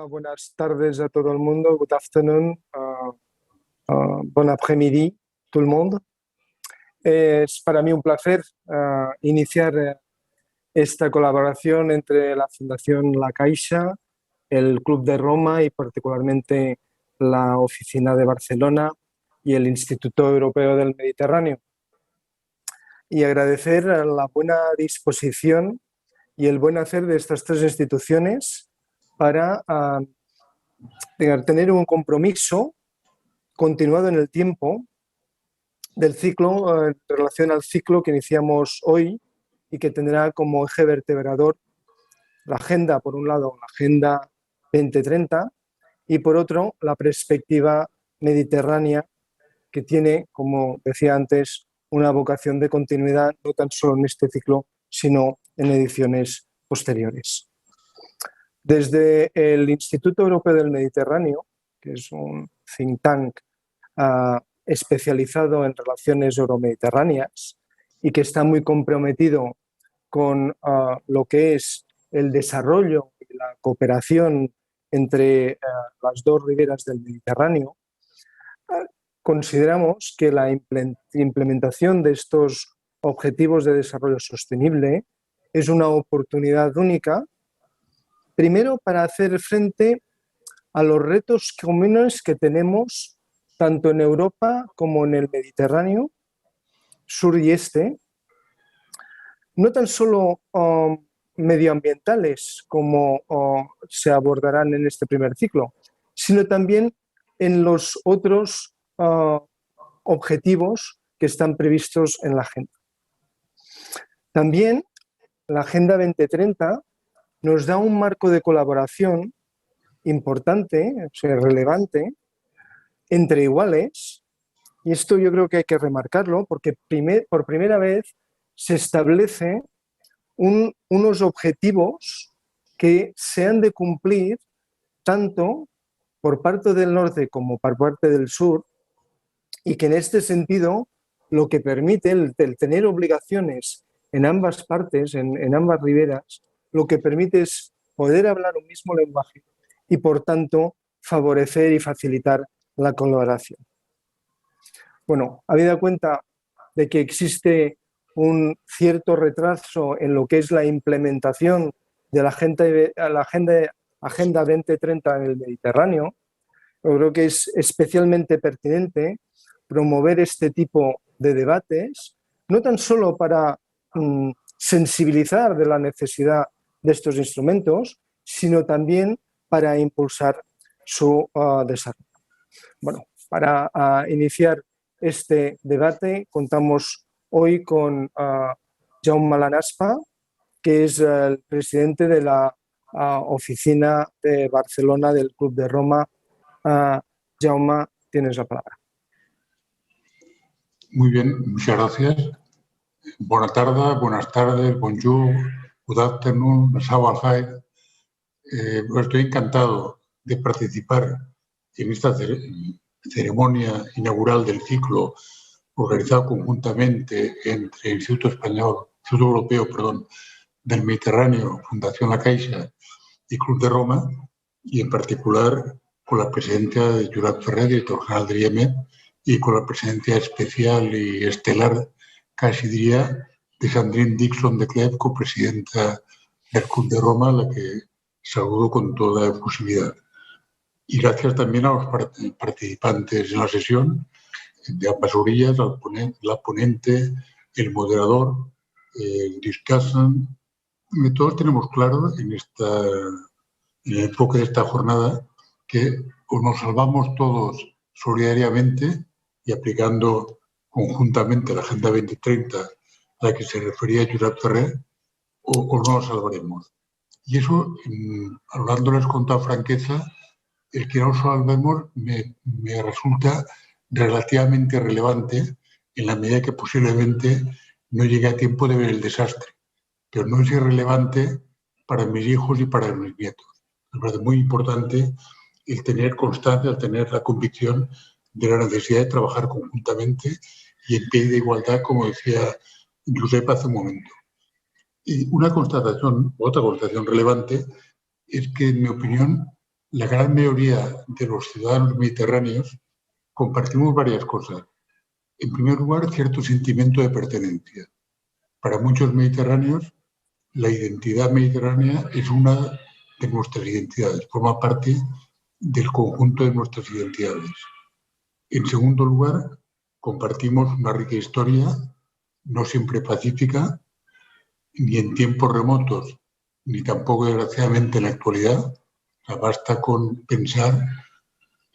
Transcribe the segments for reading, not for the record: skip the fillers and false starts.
Buenas tardes a todo el mundo. Good afternoon. Bon après-midi, tout le monde. Es para mí un placer iniciar esta colaboración entre la Fundación La Caixa, el Club de Roma y particularmente la Oficina de Barcelona y el Instituto Europeo del Mediterráneo. Y agradecer la buena disposición y el buen hacer de estas tres instituciones para tener un compromiso continuado en el tiempo del ciclo, en relación al ciclo que iniciamos hoy y que tendrá como eje vertebrador la agenda, por un lado, la Agenda 2030 y por otro, la perspectiva mediterránea que tiene, como decía antes, una vocación de continuidad no tan solo en este ciclo, sino en ediciones posteriores. Desde el Instituto Europeo del Mediterráneo, que es un think tank especializado en relaciones euromediterráneas y que está muy comprometido con lo que es el desarrollo y la cooperación entre las dos riberas del Mediterráneo, consideramos que la implementación de estos objetivos de desarrollo sostenible es una oportunidad única, primero para hacer frente a los retos comunes que tenemos tanto en Europa como en el Mediterráneo, sur y este, no tan solo medioambientales como se abordarán en este primer ciclo, sino también en los otros objetivos que están previstos en la agenda. También la Agenda 2030 nos da un marco de colaboración importante, o sea, relevante, entre iguales, y esto yo creo que hay que remarcarlo porque por primera vez se establece unos objetivos que se han de cumplir tanto por parte del norte como por parte del sur, y que en este sentido lo que permite el tener obligaciones en ambas partes, en ambas riberas, lo que permite es poder hablar un mismo lenguaje y por tanto favorecer y facilitar la colaboración. Bueno, habida cuenta de que existe un cierto retraso en lo que es la implementación de la Agenda 2030 en el Mediterráneo, yo creo que es especialmente pertinente promover este tipo de debates, no tan solo para sensibilizar de la necesidad de estos instrumentos, sino también para impulsar su desarrollo. Bueno, para iniciar este debate contamos hoy con Jaume Lanaspa, que es el presidente de la Oficina de Barcelona del Club de Roma. Jaume, tienes la palabra. Muy bien, muchas gracias. Buenas tardes, bonjour, good afternoon, masao al khair. Estoy encantado de participar en esta ceremonia inaugural del ciclo organizado conjuntamente entre el Instituto Europeo del Mediterráneo, Fundación La Caixa y Club de Roma, y en particular con la presencia de Josep Ferrer, director general de IEMED, y con la presencia especial y estelar, casi diría, de Sandrine Dixon de Clef, copresidenta del Club de Roma, a la que saludo con toda efusividad. Y gracias también a los participantes en la sesión, de ambas orillas, la ponente, el moderador, el discussant. Todos tenemos claro en el enfoque de esta jornada que o nos salvamos todos solidariamente y aplicando conjuntamente la Agenda 2030 a la que se refería Josep Ferrer, o no nos salvaremos. Y eso, hablándoles con toda franqueza, el que no nos salvemos me resulta relativamente relevante en la medida que posiblemente no llegue a tiempo de ver el desastre, pero no es irrelevante para mis hijos y para mis nietos. Me parece muy importante el tener constancia, el tener la convicción de la necesidad de trabajar conjuntamente y en pie de igualdad, como decía Josep hace un momento. Y otra constatación relevante es que, en mi opinión, la gran mayoría de los ciudadanos mediterráneos compartimos varias cosas. En primer lugar, cierto sentimiento de pertenencia. Para muchos mediterráneos, la identidad mediterránea es una de nuestras identidades, forma parte del conjunto de nuestras identidades. En segundo lugar, compartimos una rica historia, no siempre pacífica, ni en tiempos remotos, ni tampoco, desgraciadamente, en la actualidad. O sea, basta con pensar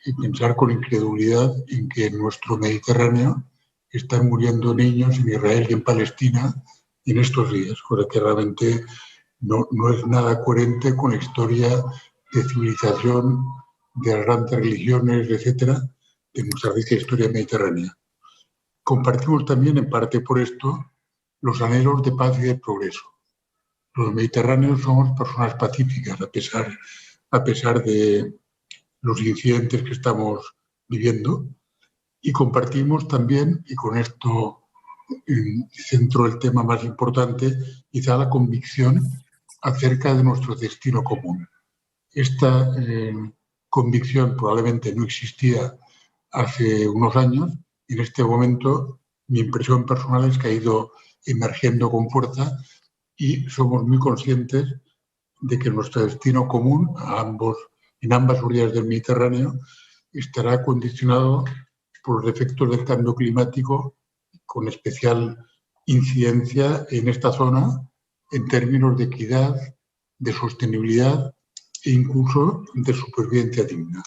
y pensar con incredulidad en que en nuestro Mediterráneo están muriendo niños en Israel y en Palestina en estos días, cosa que realmente no es nada coherente con la historia de civilización, de las grandes religiones, etcétera, de nuestra rica historia mediterránea. Compartimos también, en parte por esto, los anhelos de paz y de progreso. Los mediterráneos somos personas pacíficas, a pesar de los incidentes que estamos viviendo, y compartimos también, y con esto centro el tema más importante, quizá la convicción acerca de nuestro destino común. Esta convicción probablemente no existía hace unos años, y en este momento mi impresión personal es que ha ido emergiendo con fuerza y somos muy conscientes de que nuestro destino común en ambas orillas del Mediterráneo estará condicionado por los efectos del cambio climático, con especial incidencia en esta zona en términos de equidad, de sostenibilidad e incluso de supervivencia digna.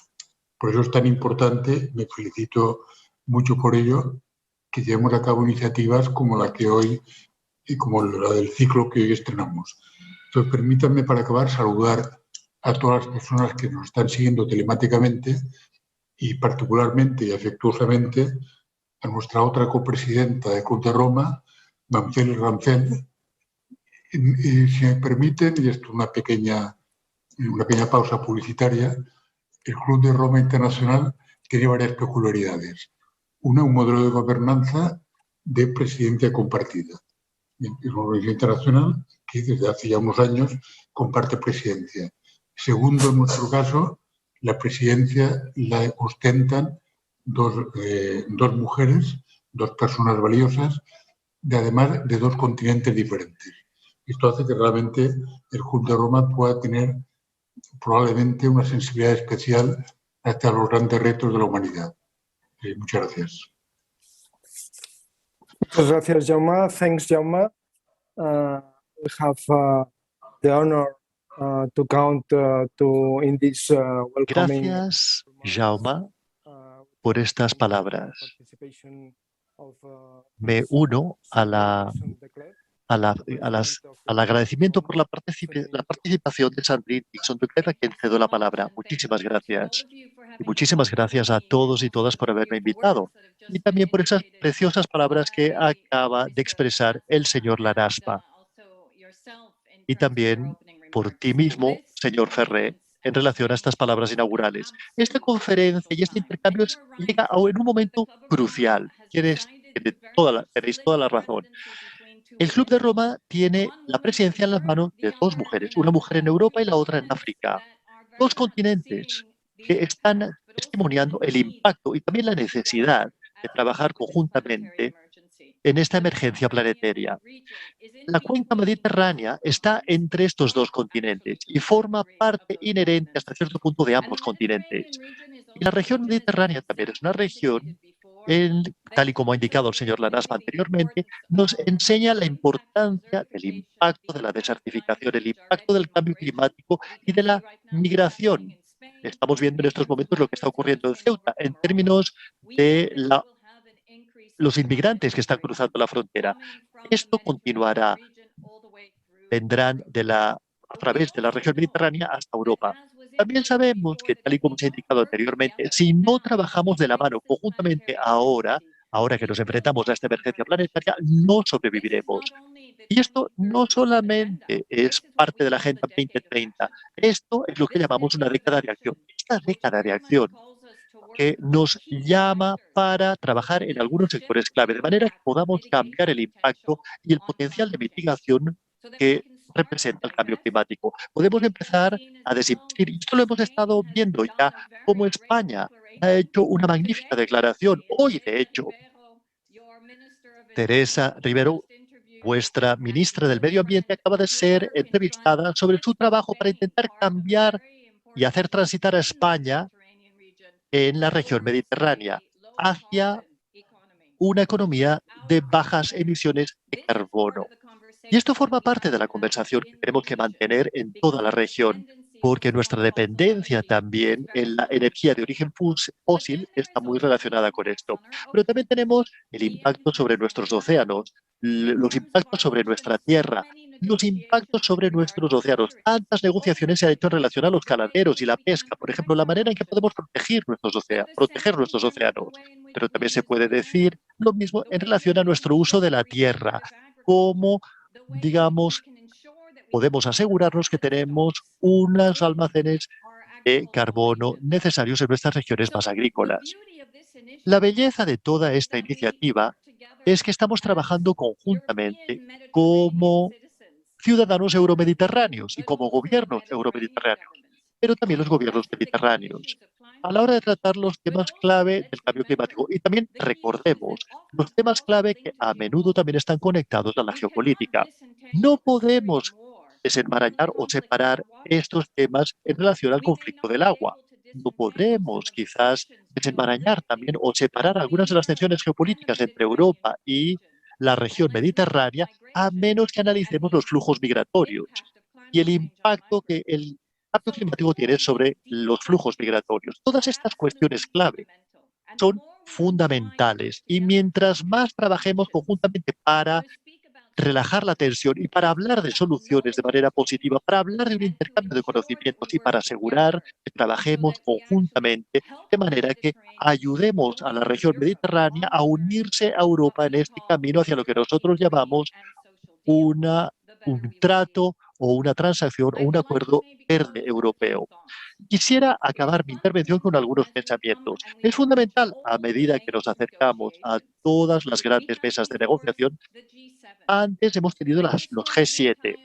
Por eso es tan importante, me felicito mucho por ello, que llevemos a cabo iniciativas como la que hoy y como la del ciclo que hoy estrenamos. Entonces, permítanme, para acabar, saludar a todas las personas que nos están siguiendo telemáticamente y particularmente y afectuosamente a nuestra otra copresidenta de Club de Roma, Mamsel Ramsel. Y si me permiten, y esto es una pequeña pausa publicitaria, el Club de Roma Internacional tiene varias peculiaridades. Una, un modelo de gobernanza de presidencia compartida. Es una organización internacional que desde hace ya unos años comparte presidencia. Segundo, en nuestro caso, la presidencia la ostentan dos mujeres, dos personas valiosas, además de dos continentes diferentes. Esto hace que realmente el Club de Roma pueda tener probablemente una sensibilidad especial hacia los grandes retos de la humanidad. Muchas gracias. Muchas gracias, Jaume. Thanks, Jaume. We have the honor to count in this welcoming. Gracias, Jaume, por estas palabras. Me uno al agradecimiento por la participación de Sandrine Dixon de Clerc, a quien cedo la palabra. Muchísimas gracias. Y muchísimas gracias a todos y todas por haberme invitado. Y también por esas preciosas palabras que acaba de expresar el señor Laraspa. Y también por ti mismo, señor Ferré, en relación a estas palabras inaugurales. Esta conferencia y este intercambio llega en un momento crucial. Tenéis toda la razón. El Club de Roma tiene la presidencia en las manos de dos mujeres, una mujer en Europa y la otra en África. Dos continentes que están testimoniando el impacto y también la necesidad de trabajar conjuntamente en esta emergencia planetaria. La cuenca mediterránea está entre estos dos continentes y forma parte inherente hasta cierto punto de ambos continentes. Y la región mediterránea también es una región, tal y como ha indicado el señor Laraspa anteriormente, nos enseña la importancia del impacto de la desertificación, el impacto del cambio climático y de la migración. Estamos viendo en estos momentos lo que está ocurriendo en Ceuta en términos de los inmigrantes que están cruzando la frontera. Esto continuará. Vendrán a través de la región mediterránea hasta Europa. También sabemos que, tal y como se ha indicado anteriormente, si no trabajamos de la mano conjuntamente ahora que nos enfrentamos a esta emergencia planetaria, no sobreviviremos. Y esto no solamente es parte de la Agenda 2030, esto es lo que llamamos una década de acción. Esta década de acción que nos llama para trabajar en algunos sectores clave, de manera que podamos cambiar el impacto y el potencial de mitigación que representa el cambio climático. Podemos empezar a desinvestir. Y esto lo hemos estado viendo ya, como España ha hecho una magnífica declaración. Hoy, de hecho, Teresa Rivero, vuestra ministra del Medio Ambiente, acaba de ser entrevistada sobre su trabajo para intentar cambiar y hacer transitar a España en la región mediterránea hacia una economía de bajas emisiones de carbono. Y esto forma parte de la conversación que tenemos que mantener en toda la región, porque nuestra dependencia también en la energía de origen fósil está muy relacionada con esto. Pero también tenemos el impacto sobre nuestros océanos, los impactos sobre nuestra tierra, los impactos sobre nuestros océanos. Tantas negociaciones se han hecho en relación a los caladeros y la pesca, por ejemplo, la manera en que podemos proteger nuestros océanos. Pero también se puede decir lo mismo en relación a nuestro uso de la tierra, cómo, digamos, podemos asegurarnos que tenemos unos almacenes de carbono necesarios en nuestras regiones más agrícolas. La belleza de toda esta iniciativa es que estamos trabajando conjuntamente como ciudadanos euromediterráneos y como gobiernos euromediterráneos, pero también los gobiernos mediterráneos, a la hora de tratar los temas clave del cambio climático. Y también recordemos los temas clave que a menudo también están conectados a la geopolítica. No podemos desenmarañar o separar estos temas en relación al conflicto del agua. No podremos quizás desenmarañar también o separar algunas de las tensiones geopolíticas entre Europa y la región mediterránea a menos que analicemos los flujos migratorios y el impacto que el cambio climático tiene sobre los flujos migratorios. Todas estas cuestiones clave son fundamentales y mientras más trabajemos conjuntamente para relajar la tensión y para hablar de soluciones de manera positiva, para hablar de un intercambio de conocimientos y para asegurar que trabajemos conjuntamente de manera que ayudemos a la región mediterránea a unirse a Europa en este camino hacia lo que nosotros llamamos un trato o una transacción o un acuerdo verde europeo. Quisiera acabar mi intervención con algunos pensamientos. Es fundamental, a medida que nos acercamos a todas las grandes mesas de negociación, antes hemos tenido los G7.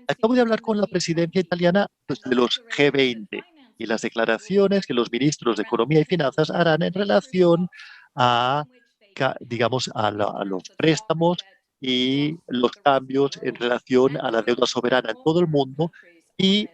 Acabo de hablar con la presidencia italiana de los G20 y las declaraciones que los ministros de Economía y Finanzas harán en relación a, digamos, a los préstamos y los cambios en relación a la deuda soberana en todo el mundo y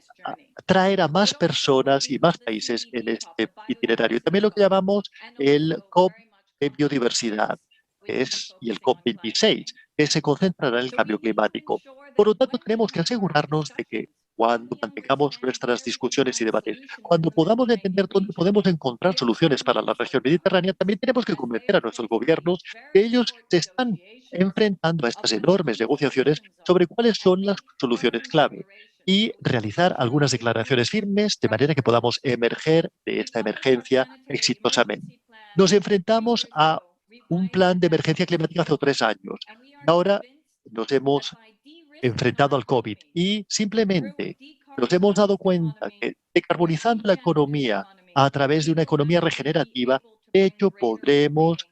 traer a más personas y más países en este itinerario. También lo que llamamos el COP de biodiversidad y el COP26, que se concentrará en el cambio climático. Por lo tanto, tenemos que asegurarnos de que cuando mantengamos nuestras discusiones y debates, cuando podamos entender dónde podemos encontrar soluciones para la región mediterránea, también tenemos que convencer a nuestros gobiernos que ellos se están enfrentando a estas enormes negociaciones sobre cuáles son las soluciones clave y realizar algunas declaraciones firmes de manera que podamos emerger de esta emergencia exitosamente. Nos enfrentamos a un plan de emergencia climática hace 3 años. Ahora nos hemos enfrentado al COVID y simplemente nos hemos dado cuenta que decarbonizando la economía a través de una economía regenerativa, de hecho podremos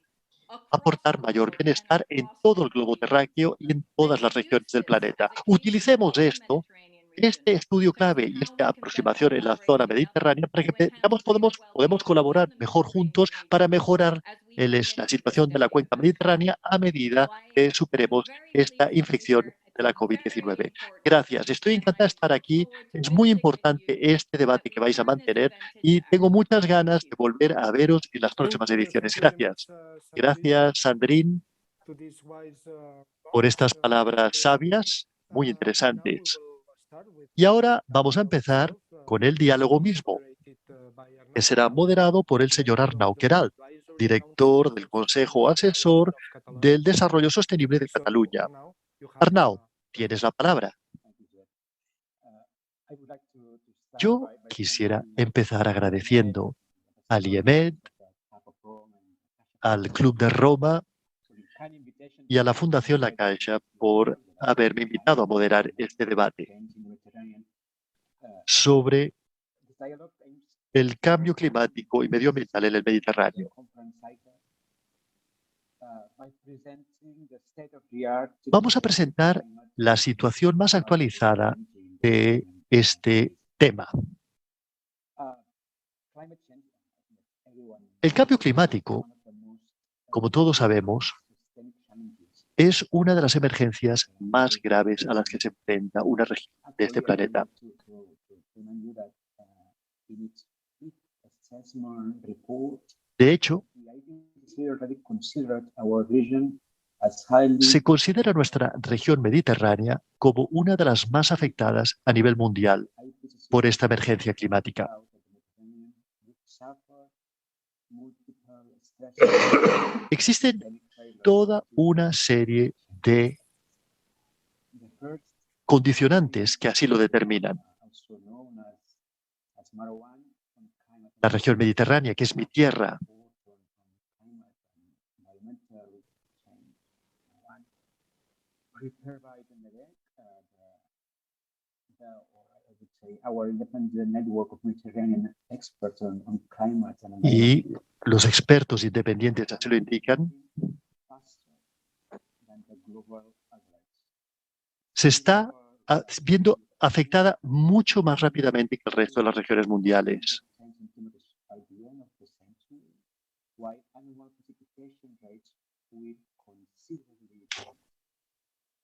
aportar mayor bienestar en todo el globo terráqueo y en todas las regiones del planeta. Utilicemos este estudio clave y esta aproximación en la zona mediterránea para que digamos, podemos colaborar mejor juntos para mejorar la situación de la cuenca mediterránea a medida que superemos esta infección de la COVID-19. Gracias. Estoy encantada de estar aquí. Es muy importante este debate que vais a mantener y tengo muchas ganas de volver a veros en las próximas ediciones. Gracias. Gracias, Sandrine, por estas palabras sabias, muy interesantes. Y ahora vamos a empezar con el diálogo mismo, que será moderado por el señor Arnau Queralt, director del Consejo Asesor del Desarrollo Sostenible de Cataluña. Arnau, tienes la palabra. Yo quisiera empezar agradeciendo al IEMET, al Club de Roma y a la Fundación La Caixa por haberme invitado a moderar este debate sobre el cambio climático y medioambiental en el Mediterráneo. Vamos a presentar la situación más actualizada de este tema. El cambio climático, como todos sabemos, es una de las emergencias más graves a las que se enfrenta una región de este planeta. De hecho, se considera nuestra región mediterránea como una de las más afectadas a nivel mundial por esta emergencia climática. Existen toda una serie de condicionantes que así lo determinan. La región mediterránea, que es mi tierra, y los expertos independientes así lo indican, se está viendo afectada mucho más rápidamente que el resto de las regiones mundiales.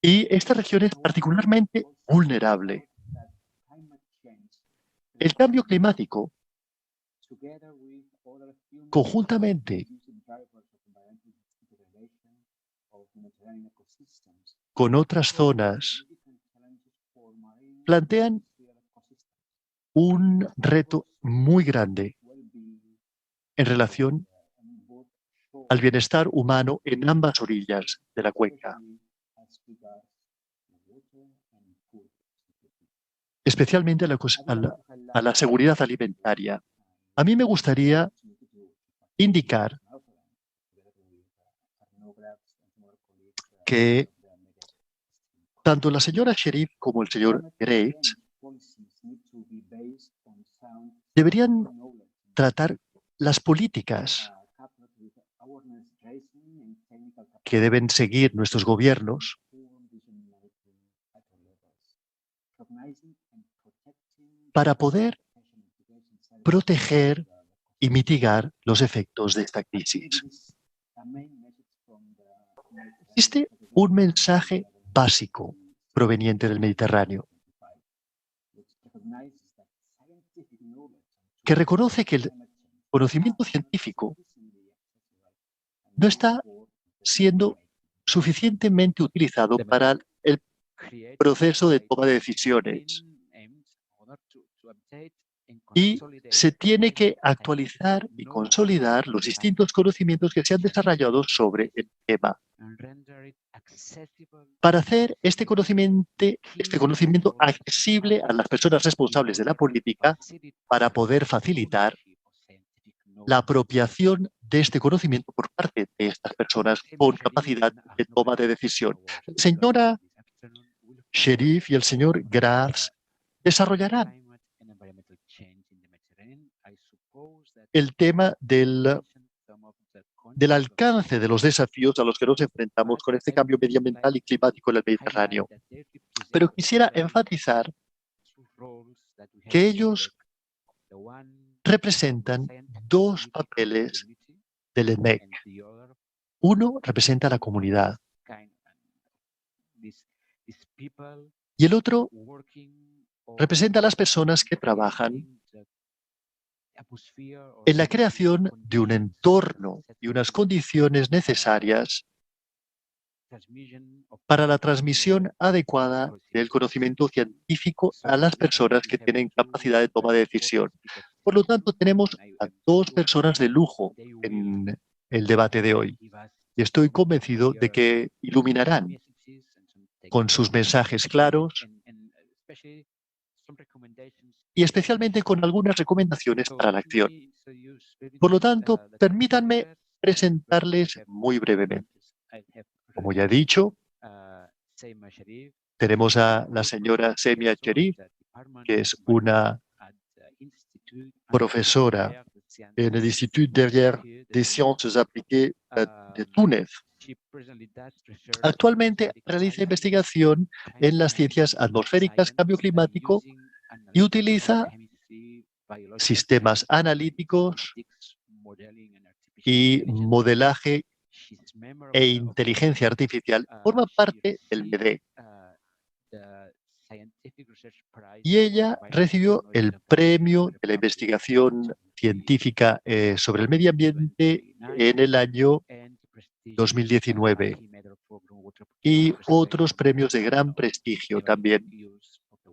Y esta región es particularmente vulnerable. El cambio climático, conjuntamente con otras zonas, plantean un reto muy grande en relación al bienestar humano en ambas orillas de la cuenca, especialmente a la seguridad alimentaria. A mí me gustaría indicar que tanto la señora Sherif como el señor Graves deberían tratar las políticas que deben seguir nuestros gobiernos para poder proteger y mitigar los efectos de esta crisis. Existe un mensaje básico proveniente del Mediterráneo que reconoce que el conocimiento científico no está siendo suficientemente utilizado para el proceso de toma de decisiones y se tiene que actualizar y consolidar los distintos conocimientos que se han desarrollado sobre el tema para hacer este conocimiento accesible a las personas responsables de la política para poder facilitar la apropiación de este conocimiento por parte de estas personas con capacidad de toma de decisión. La señora Sherif y el señor Graves desarrollarán el tema del alcance de los desafíos a los que nos enfrentamos con este cambio medioambiental y climático en el Mediterráneo. Pero quisiera enfatizar que ellos representan dos papeles del ENMEC. Uno representa a la comunidad y el otro representa a las personas que trabajan en la creación de un entorno y unas condiciones necesarias para la transmisión adecuada del conocimiento científico a las personas que tienen capacidad de toma de decisión. Por lo tanto, tenemos a dos personas de lujo en el debate de hoy y estoy convencido de que iluminarán con sus mensajes claros y especialmente con algunas recomendaciones para la acción. Por lo tanto, permítanme presentarles muy brevemente. Como ya he dicho, tenemos a la señora Semia Cherif, que es una profesora en el Institut Derrière des Sciences Appliquées de Túnez. Actualmente realiza investigación en las ciencias atmosféricas, cambio climático y utiliza sistemas analíticos y modelaje e inteligencia artificial. Forma parte del MEDE. Y ella recibió el premio de la investigación científica sobre el medio ambiente en el año 2019 y otros premios de gran prestigio también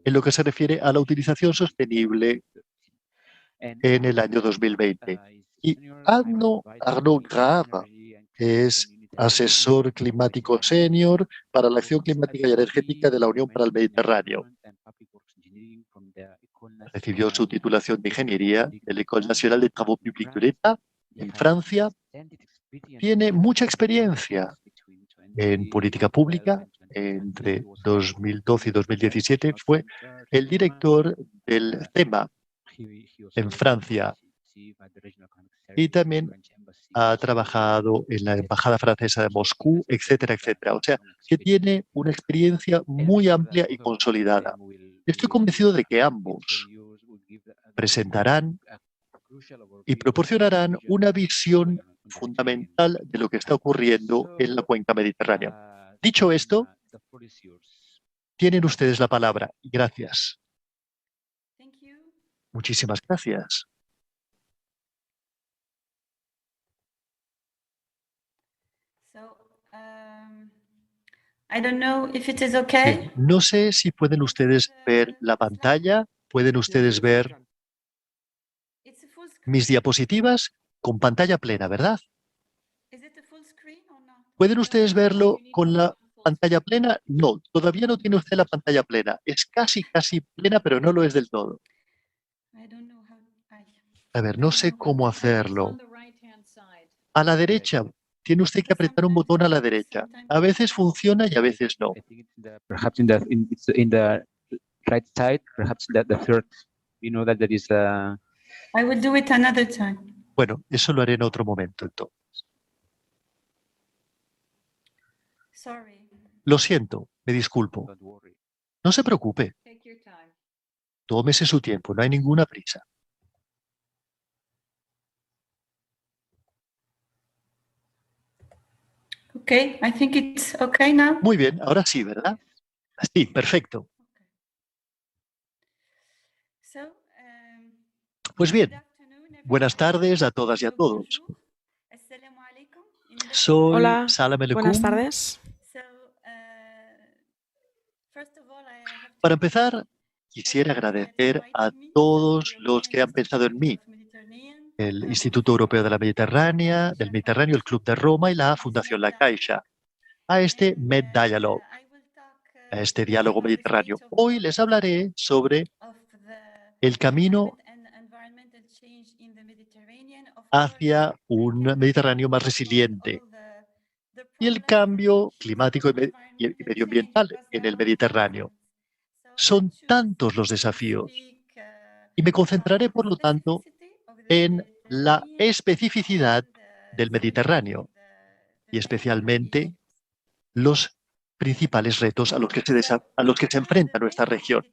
en lo que se refiere a la utilización sostenible en el año 2020. Y Arnaud Grave es asesor climático senior para la acción climática y energética de la Unión para el Mediterráneo. Recibió su titulación de ingeniería de l'École nationale des travaux publics de l'État en Francia. Tiene mucha experiencia en política pública. Entre 2012 y 2017 fue el director del CEMA en Francia y también ha trabajado en la Embajada Francesa de Moscú, etcétera, etcétera. O sea, que tiene una experiencia muy amplia y consolidada. Estoy convencido de que ambos presentarán y proporcionarán una visión fundamental de lo que está ocurriendo en la cuenca mediterránea. Dicho esto, tienen ustedes la palabra. Gracias. Muchísimas gracias. Bien, no sé si pueden ustedes ver la pantalla, pueden ustedes ver mis diapositivas con pantalla plena, ¿verdad? ¿Pueden ustedes verlo con la pantalla plena? No, todavía no tiene usted la pantalla plena. Es casi plena, pero no lo es del todo. A ver, no sé cómo hacerlo. A la derecha, tiene usted que apretar un botón a la derecha. A veces funciona y a veces no. Perhaps in the right side, perhaps the third, you know that there is a... I will do it another time. Bueno, eso lo haré en otro momento entonces. Sorry. Lo siento, me disculpo. Don't worry. No se preocupe, Take your time. tómese su tiempo, no hay ninguna prisa. Okay, I think it's okay now. Muy bien, ahora sí, ¿verdad? Sí, perfecto. So, Pues bien, good afternoon, everyone. buenas tardes a todas y a todos. Bonjour. Assalamu alaikum. Soy Hola, Salam Aleikum. buenas tardes. So, first of all, I have to Para empezar, quisiera agradecer a todos los que han pensado en mí. El Instituto Europeo de la Mediterránea, del Mediterráneo, el Club de Roma y la Fundación La Caixa, a este Med Dialogue, a este diálogo mediterráneo. Hoy les hablaré sobre el camino hacia un Mediterráneo más resiliente y el cambio climático y medioambiental en el Mediterráneo. Son tantos los desafíos y me concentraré, por lo tanto, en la especificidad del Mediterráneo y especialmente los principales retos a los que se enfrenta nuestra región.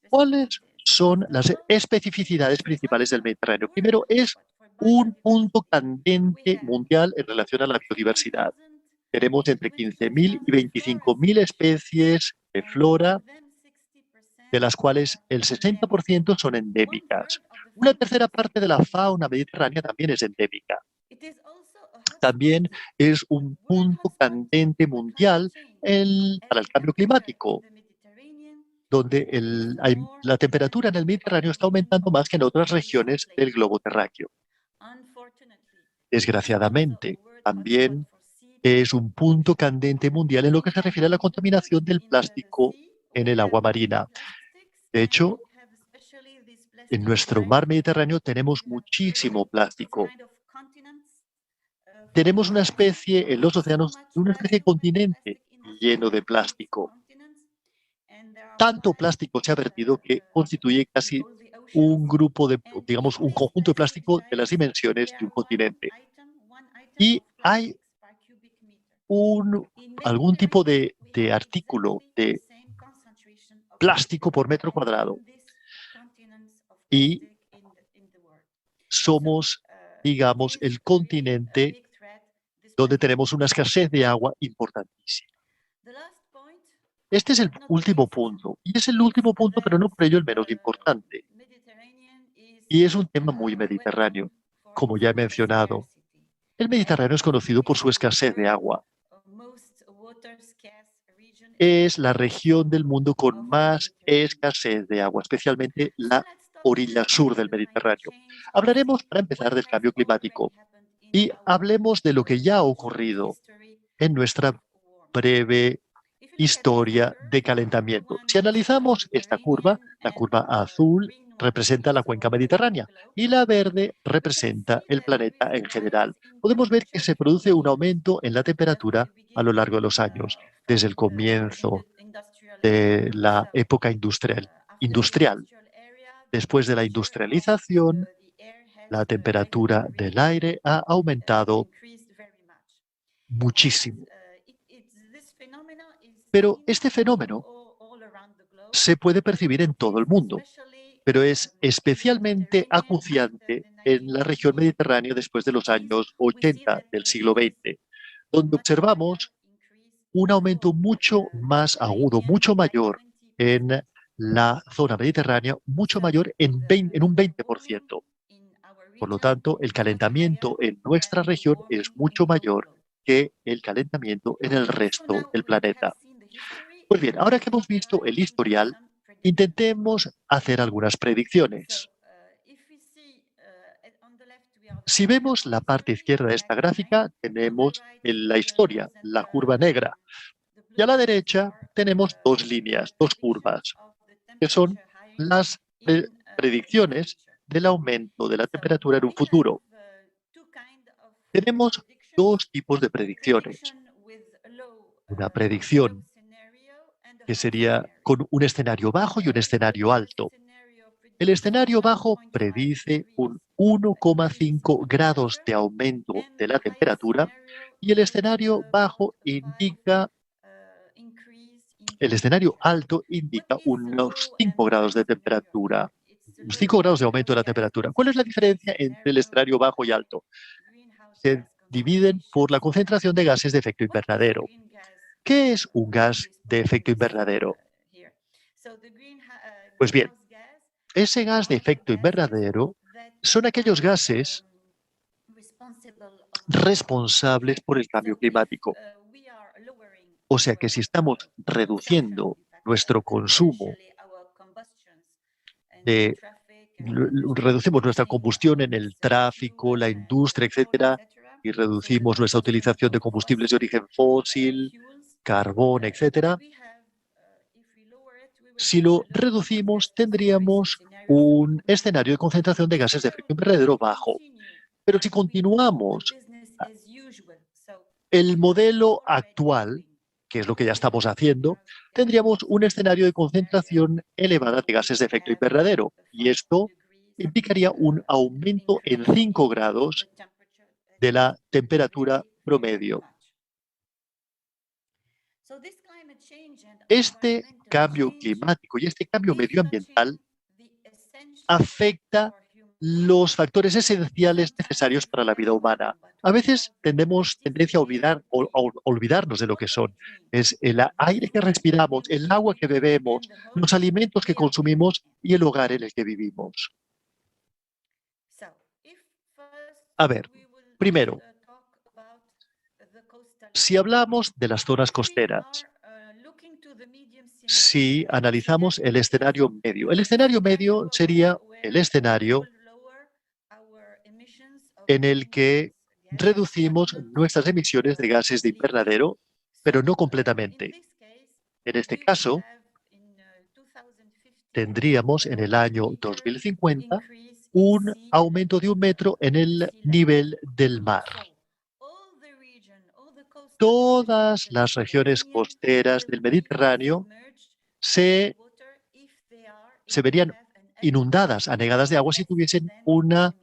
¿Cuáles son las especificidades principales del Mediterráneo? Primero, es un punto candente mundial en relación a la biodiversidad. Tenemos entre 15.000 y 25.000 especies de flora, de las cuales el 60% son endémicas. Una tercera parte de la fauna mediterránea también es endémica. También es un punto candente mundial para el cambio climático, donde la temperatura en el Mediterráneo está aumentando más que en otras regiones del globo terráqueo. Desgraciadamente, también es un punto candente mundial en lo que se refiere a la contaminación del plástico en el agua marina. De hecho, en nuestro mar Mediterráneo tenemos muchísimo plástico. Tenemos una especie en los océanos, una especie de continente lleno de plástico. Tanto plástico se ha vertido que constituye casi un grupo de, digamos, un conjunto de plástico de las dimensiones de un continente. Y hay algún tipo de artículo de plástico por metro cuadrado. Y somos, digamos, el continente donde tenemos una escasez de agua importantísima. Este es el último punto, y es el último punto, pero no por ello el menos importante. Y es un tema muy mediterráneo. Como ya he mencionado, el Mediterráneo es conocido por su escasez de agua. Es la región del mundo con más escasez de agua, especialmente la orilla sur del Mediterráneo. Hablaremos, para empezar, del cambio climático y hablemos de lo que ya ha ocurrido en nuestra breve historia de calentamiento. Si analizamos esta curva, la curva azul representa la cuenca mediterránea y la verde representa el planeta en general. Podemos ver que se produce un aumento en la temperatura a lo largo de los años, desde el comienzo de la época industrial. Después de la industrialización, la temperatura del aire ha aumentado muchísimo. Pero este fenómeno se puede percibir en todo el mundo, pero es especialmente acuciante en la región mediterránea después de los años 80 del siglo XX, donde observamos un aumento mucho más agudo, mucho mayor en la zona mediterránea, mucho mayor en un 20%. Por lo tanto, el calentamiento en nuestra región es mucho mayor que el calentamiento en el resto del planeta. Pues bien, ahora que hemos visto el historial, intentemos hacer algunas predicciones. Si vemos la parte izquierda de esta gráfica, tenemos la historia, la curva negra. Y a la derecha tenemos dos líneas, dos curvas, que son las predicciones del aumento de la temperatura en un futuro. Tenemos dos tipos de predicciones. Una predicción que sería con un escenario bajo y un escenario alto. El escenario bajo predice un 1,5 grados de aumento de la temperatura y el escenario alto indica unos 5 grados de temperatura, unos 5 grados de aumento de la temperatura. ¿Cuál es la diferencia entre el escenario bajo y alto? Se dividen por la concentración de gases de efecto invernadero. ¿Qué es un gas de efecto invernadero? Pues bien, ese gas de efecto invernadero son aquellos gases responsables por el cambio climático. O sea que si estamos reduciendo nuestro consumo, reducimos nuestra combustión en el tráfico, la industria, etcétera, y reducimos nuestra utilización de combustibles de origen fósil, carbón, etcétera, si lo reducimos, tendríamos un escenario de concentración de gases de efecto invernadero bajo. Pero si continuamos el modelo actual, que es lo que ya estamos haciendo, tendríamos un escenario de concentración elevada de gases de efecto invernadero. Y esto implicaría un aumento en 5 grados de la temperatura promedio. Este cambio climático y este cambio medioambiental afecta los factores esenciales necesarios para la vida humana. A veces tenemos tendencia a olvidarnos de lo que son. Es el aire que respiramos, el agua que bebemos, los alimentos que consumimos y el hogar en el que vivimos. A ver, primero, si hablamos de las zonas costeras, si analizamos el escenario medio sería el escenario en el que reducimos nuestras emisiones de gases de invernadero, pero no completamente. En este caso, tendríamos en el año 2050 un aumento de 1 metro en el nivel del mar. Todas las regiones costeras del Mediterráneo se verían inundadas, anegadas de agua si tuviesen una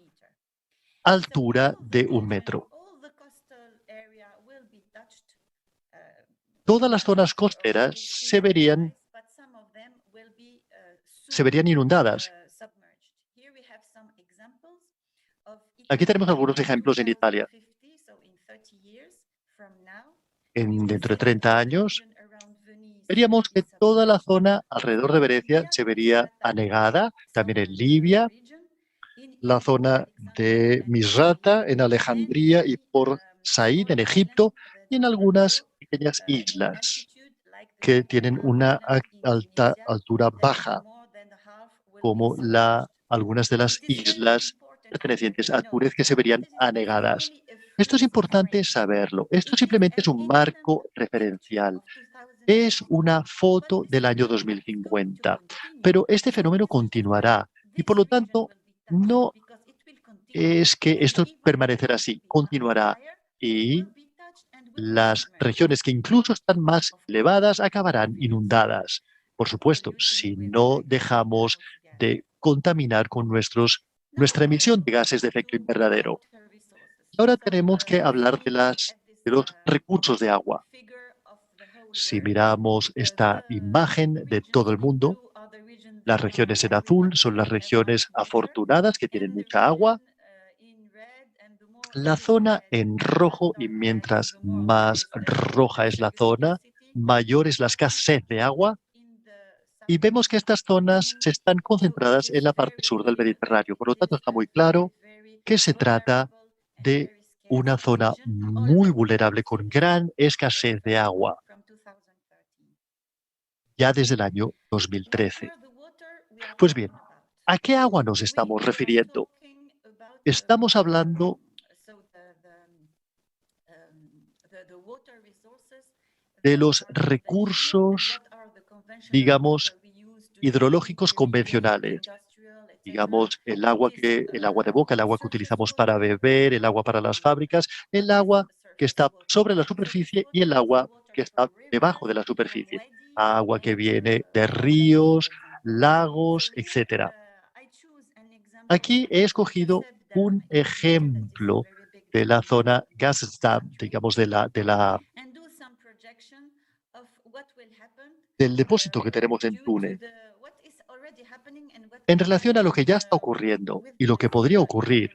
altura de 1 metro. todas las zonas costeras se verían inundadas. Aquí tenemos algunos ejemplos en Italia. Dentro de 30 años, veríamos que toda la zona alrededor de Venecia se vería anegada, también en Libia, la zona de Misrata, en Alejandría y Port Said, en Egipto, y en algunas pequeñas islas que tienen una altura baja, como algunas de las islas pertenecientes a Túnez que se verían anegadas. Esto es importante saberlo. Esto simplemente es un marco referencial. Es una foto del año 2050. Pero este fenómeno continuará y, por lo tanto, no es que esto permanecerá así. Continuará y las regiones que incluso están más elevadas acabarán inundadas. Por supuesto, si no dejamos de contaminar con nuestra emisión de gases de efecto invernadero. Ahora tenemos que hablar de los recursos de agua. Si miramos esta imagen de todo el mundo, las regiones en azul son las regiones afortunadas que tienen mucha agua. La zona en rojo, y mientras más roja es la zona, mayor es la escasez de agua. Y vemos que estas zonas se están concentradas en la parte sur del Mediterráneo. Por lo tanto, está muy claro que se trata de una zona muy vulnerable con gran escasez de agua, ya desde el año 2013. Pues bien, ¿a qué agua nos estamos refiriendo? Estamos hablando de los recursos, digamos, hidrológicos convencionales. Digamos, el agua de boca, el agua que utilizamos para beber, el agua para las fábricas, el agua que está sobre la superficie y el agua que está debajo de la superficie. Agua que viene de ríos, lagos, etc. Aquí he escogido un ejemplo de la zona Gasdam, digamos, del depósito que tenemos en Túnez. En relación a lo que ya está ocurriendo y lo que podría ocurrir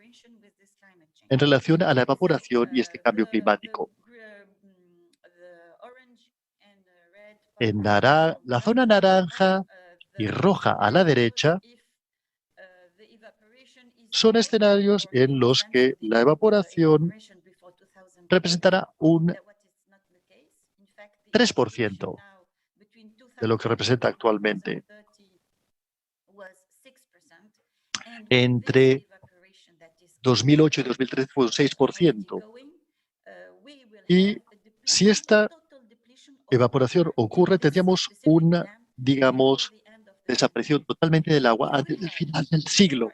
en relación a la evaporación y este cambio climático. La zona naranja y roja a la derecha son escenarios en los que la evaporación representará un 3% de lo que representa actualmente. Entre 2008 y 2013 fue un 6%. Y si esta evaporación ocurre, tendríamos una, digamos, desaparición totalmente del agua antes del final del siglo.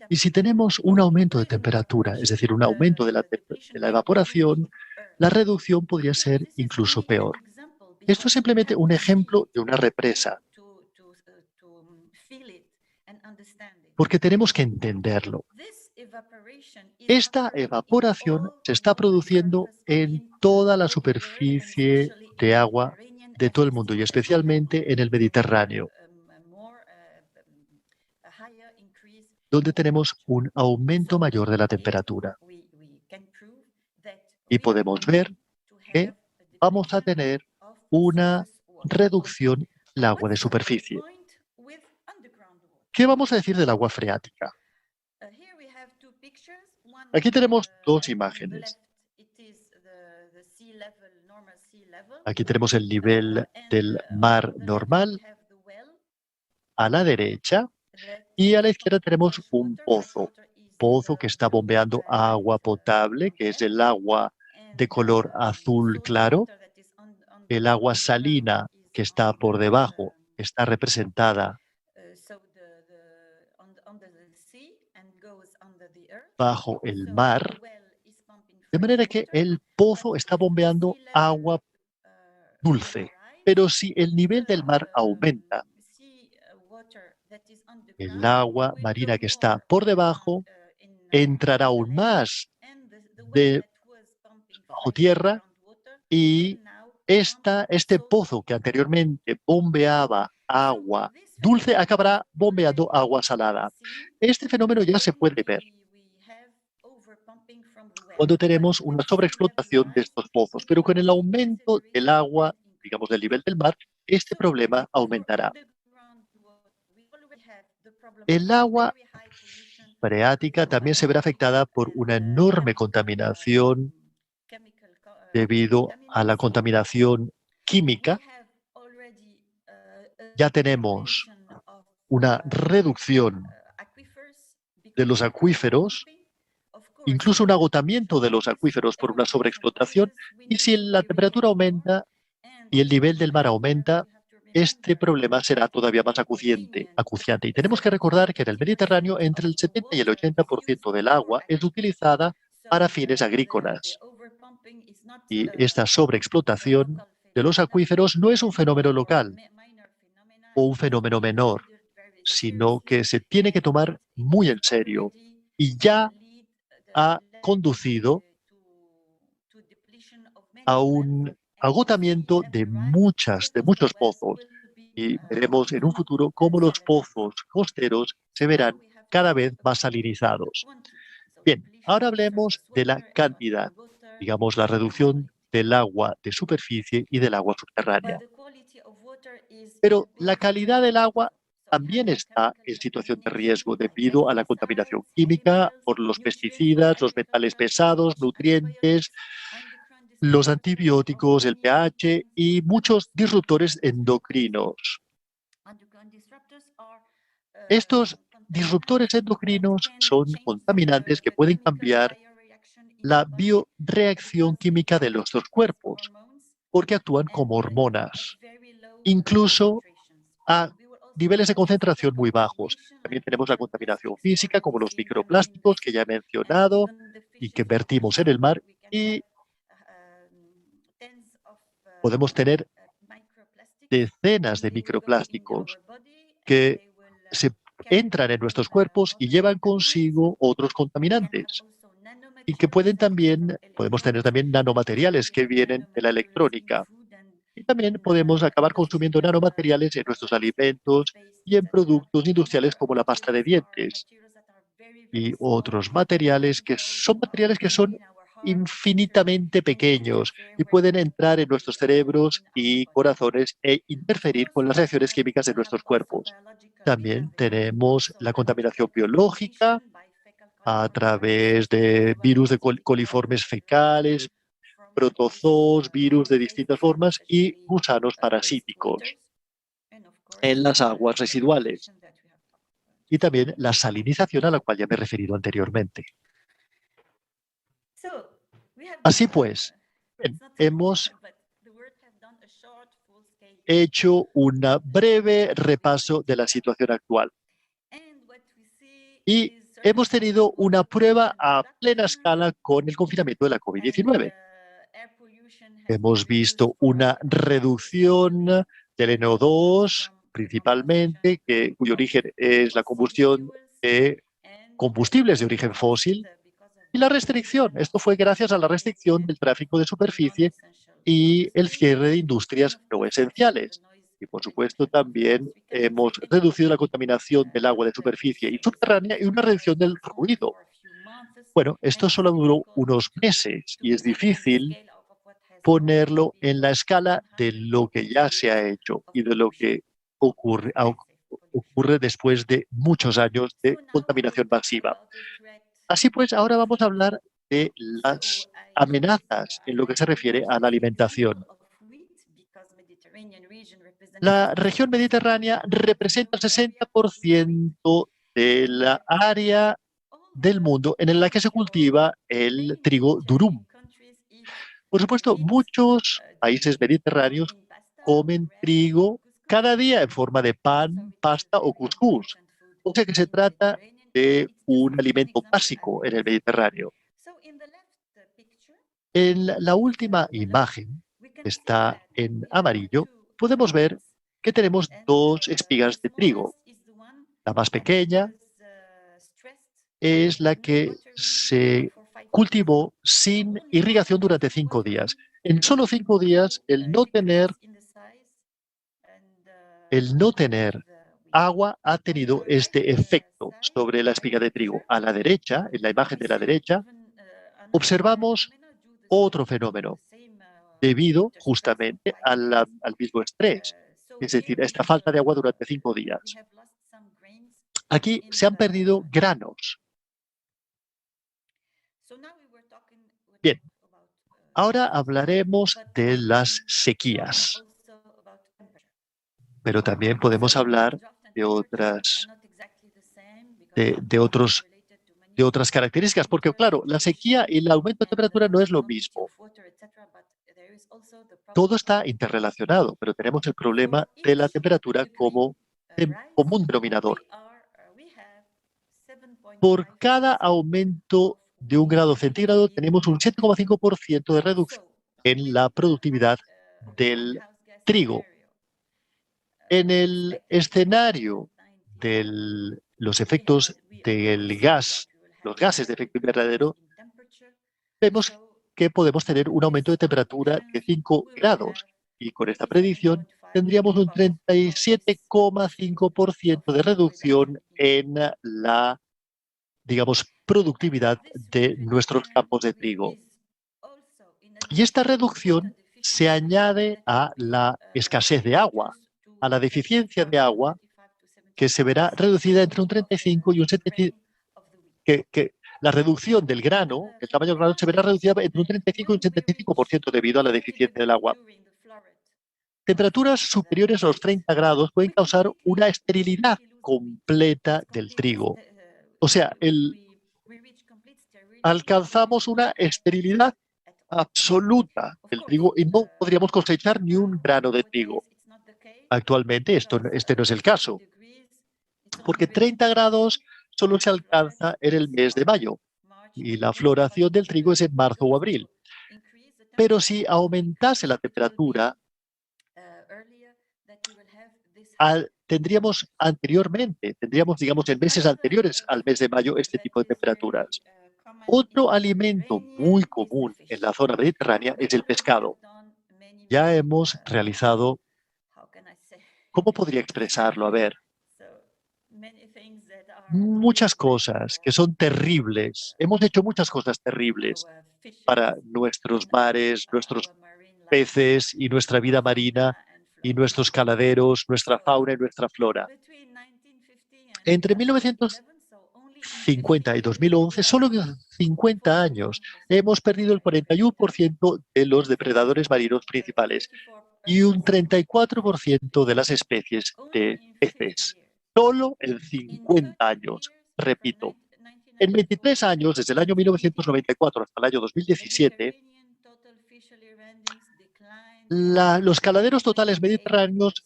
Y si tenemos un aumento de temperatura, es decir, un aumento de la evaporación, la reducción podría ser incluso peor. Esto es simplemente un ejemplo de una represa, porque tenemos que entenderlo. Esta evaporación se está produciendo en toda la superficie de agua de todo el mundo y especialmente en el Mediterráneo, donde tenemos un aumento mayor de la temperatura. Y podemos ver que vamos a tener una reducción del agua de superficie. ¿Qué vamos a decir del agua freática? Aquí tenemos dos imágenes. Aquí tenemos el nivel del mar normal a la derecha y a la izquierda tenemos un pozo que está bombeando agua potable, que es el agua de color azul claro. El agua salina que está por debajo está representada bajo el mar, de manera que el pozo está bombeando agua dulce. Pero si el nivel del mar aumenta, el agua marina que está por debajo entrará aún más bajo tierra y este pozo que anteriormente bombeaba agua dulce acabará bombeando agua salada. Este fenómeno ya se puede ver cuando tenemos una sobreexplotación de estos pozos, pero con el aumento del agua, digamos del nivel del mar, este problema aumentará. El agua freática también se verá afectada por una enorme contaminación debido a la contaminación química. Ya tenemos una reducción de los acuíferos, incluso un agotamiento de los acuíferos por una sobreexplotación, y si la temperatura aumenta y el nivel del mar aumenta, este problema será todavía más acuciante. Y tenemos que recordar que en el Mediterráneo entre el 70 y el 80% del agua es utilizada para fines agrícolas. Y esta sobreexplotación de los acuíferos no es un fenómeno local o un fenómeno menor, sino que se tiene que tomar muy en serio y ya ha conducido a un agotamiento de muchos pozos. Y veremos en un futuro cómo los pozos costeros se verán cada vez más salinizados. Bien, ahora hablemos de la cantidad, digamos la reducción del agua de superficie y del agua subterránea. Pero la calidad del agua también está en situación de riesgo debido a la contaminación química por los pesticidas, los metales pesados, nutrientes, los antibióticos, el pH y muchos disruptores endocrinos. Estos disruptores endocrinos son contaminantes que pueden cambiar la bioreacción química de nuestros cuerpos porque actúan como hormonas, incluso a niveles de concentración muy bajos. También tenemos la contaminación física, como los microplásticos que ya he mencionado y que vertimos en el mar, y podemos tener decenas de microplásticos que se entran en nuestros cuerpos y llevan consigo otros contaminantes. Y que podemos tener también nanomateriales que vienen de la electrónica. Y también podemos acabar consumiendo nanomateriales en nuestros alimentos y en productos industriales como la pasta de dientes y otros materiales que son infinitamente pequeños y pueden entrar en nuestros cerebros y corazones e interferir con las reacciones químicas de nuestros cuerpos. También tenemos la contaminación biológica a través de virus de coliformes fecales, protozoos, virus de distintas formas y gusanos parasíticos en las aguas residuales. Y también la salinización a la cual ya me he referido anteriormente. Así pues, hemos hecho un breve repaso de la situación actual. Y hemos tenido una prueba a plena escala con el confinamiento de la COVID-19. Hemos visto una reducción del NO2, principalmente, cuyo origen es la combustión de combustibles de origen fósil, y la restricción. Esto fue gracias a la restricción del tráfico de superficie y el cierre de industrias no esenciales. Y, por supuesto, también hemos reducido la contaminación del agua de superficie y subterránea y una reducción del ruido. Bueno, esto solo duró unos meses y es difícil ponerlo en la escala de lo que ya se ha hecho y de lo que ocurre después de muchos años de contaminación masiva. Así pues, ahora vamos a hablar de las amenazas en lo que se refiere a la alimentación. La región mediterránea representa el 60% de la área del mundo en la que se cultiva el trigo durum. Por supuesto, muchos países mediterráneos comen trigo cada día en forma de pan, pasta o cuscús. O sea que se trata de un alimento básico en el Mediterráneo. En la última imagen, que está en amarillo, podemos ver que tenemos dos espigas de trigo. La más pequeña es la que se cultivó sin irrigación durante 5 días. En solo 5 días, el no tener agua ha tenido este efecto sobre la espiga de trigo. A la derecha, en la imagen de la derecha, observamos otro fenómeno debido justamente al mismo estrés, es decir, a esta falta de agua durante 5 días. Aquí se han perdido granos. Bien, ahora hablaremos de las sequías, pero también podemos hablar de otras características, porque claro, la sequía y el aumento de temperatura no es lo mismo. Todo está interrelacionado, pero tenemos el problema de la temperatura como común denominador. Por cada aumento de 1 grado centígrado tenemos un 7,5% de reducción en la productividad del trigo. En el escenario de los efectos del gas, los gases de efecto invernadero, vemos que podemos tener un aumento de temperatura de 5 grados y con esta predicción tendríamos un 37,5% de reducción en la, digamos, productividad de nuestros campos de trigo. Y esta reducción se añade a la escasez de agua, a la deficiencia de agua, que se verá reducida entre un 35 y un 75%, que la reducción del grano, el tamaño del grano, se verá reducida entre un 35 y un 75% debido a la deficiencia del agua. Temperaturas superiores a los 30 grados pueden causar una esterilidad completa del trigo. O sea, alcanzamos una esterilidad absoluta del trigo y no podríamos cosechar ni un grano de trigo. Actualmente este no es el caso, porque 30 grados solo se alcanza en el mes de mayo y la floración del trigo es en marzo o abril. Pero si aumentase la temperatura, tendríamos, digamos, en meses anteriores al mes de mayo, este tipo de temperaturas. Otro alimento muy común en la zona mediterránea es el pescado. Ya hemos realizado, ¿cómo podría expresarlo? A ver, muchas cosas que son terribles. Hemos hecho muchas cosas terribles para nuestros mares, nuestros peces y nuestra vida marina y nuestros caladeros, nuestra fauna y nuestra flora. Entre 1950 y 2011, solo en 50 años, hemos perdido el 41% de los depredadores marinos principales y un 34% de las especies de peces. Solo en 50 años. Repito, en 23 años, desde el año 1994 hasta el año 2017, los caladeros totales mediterráneos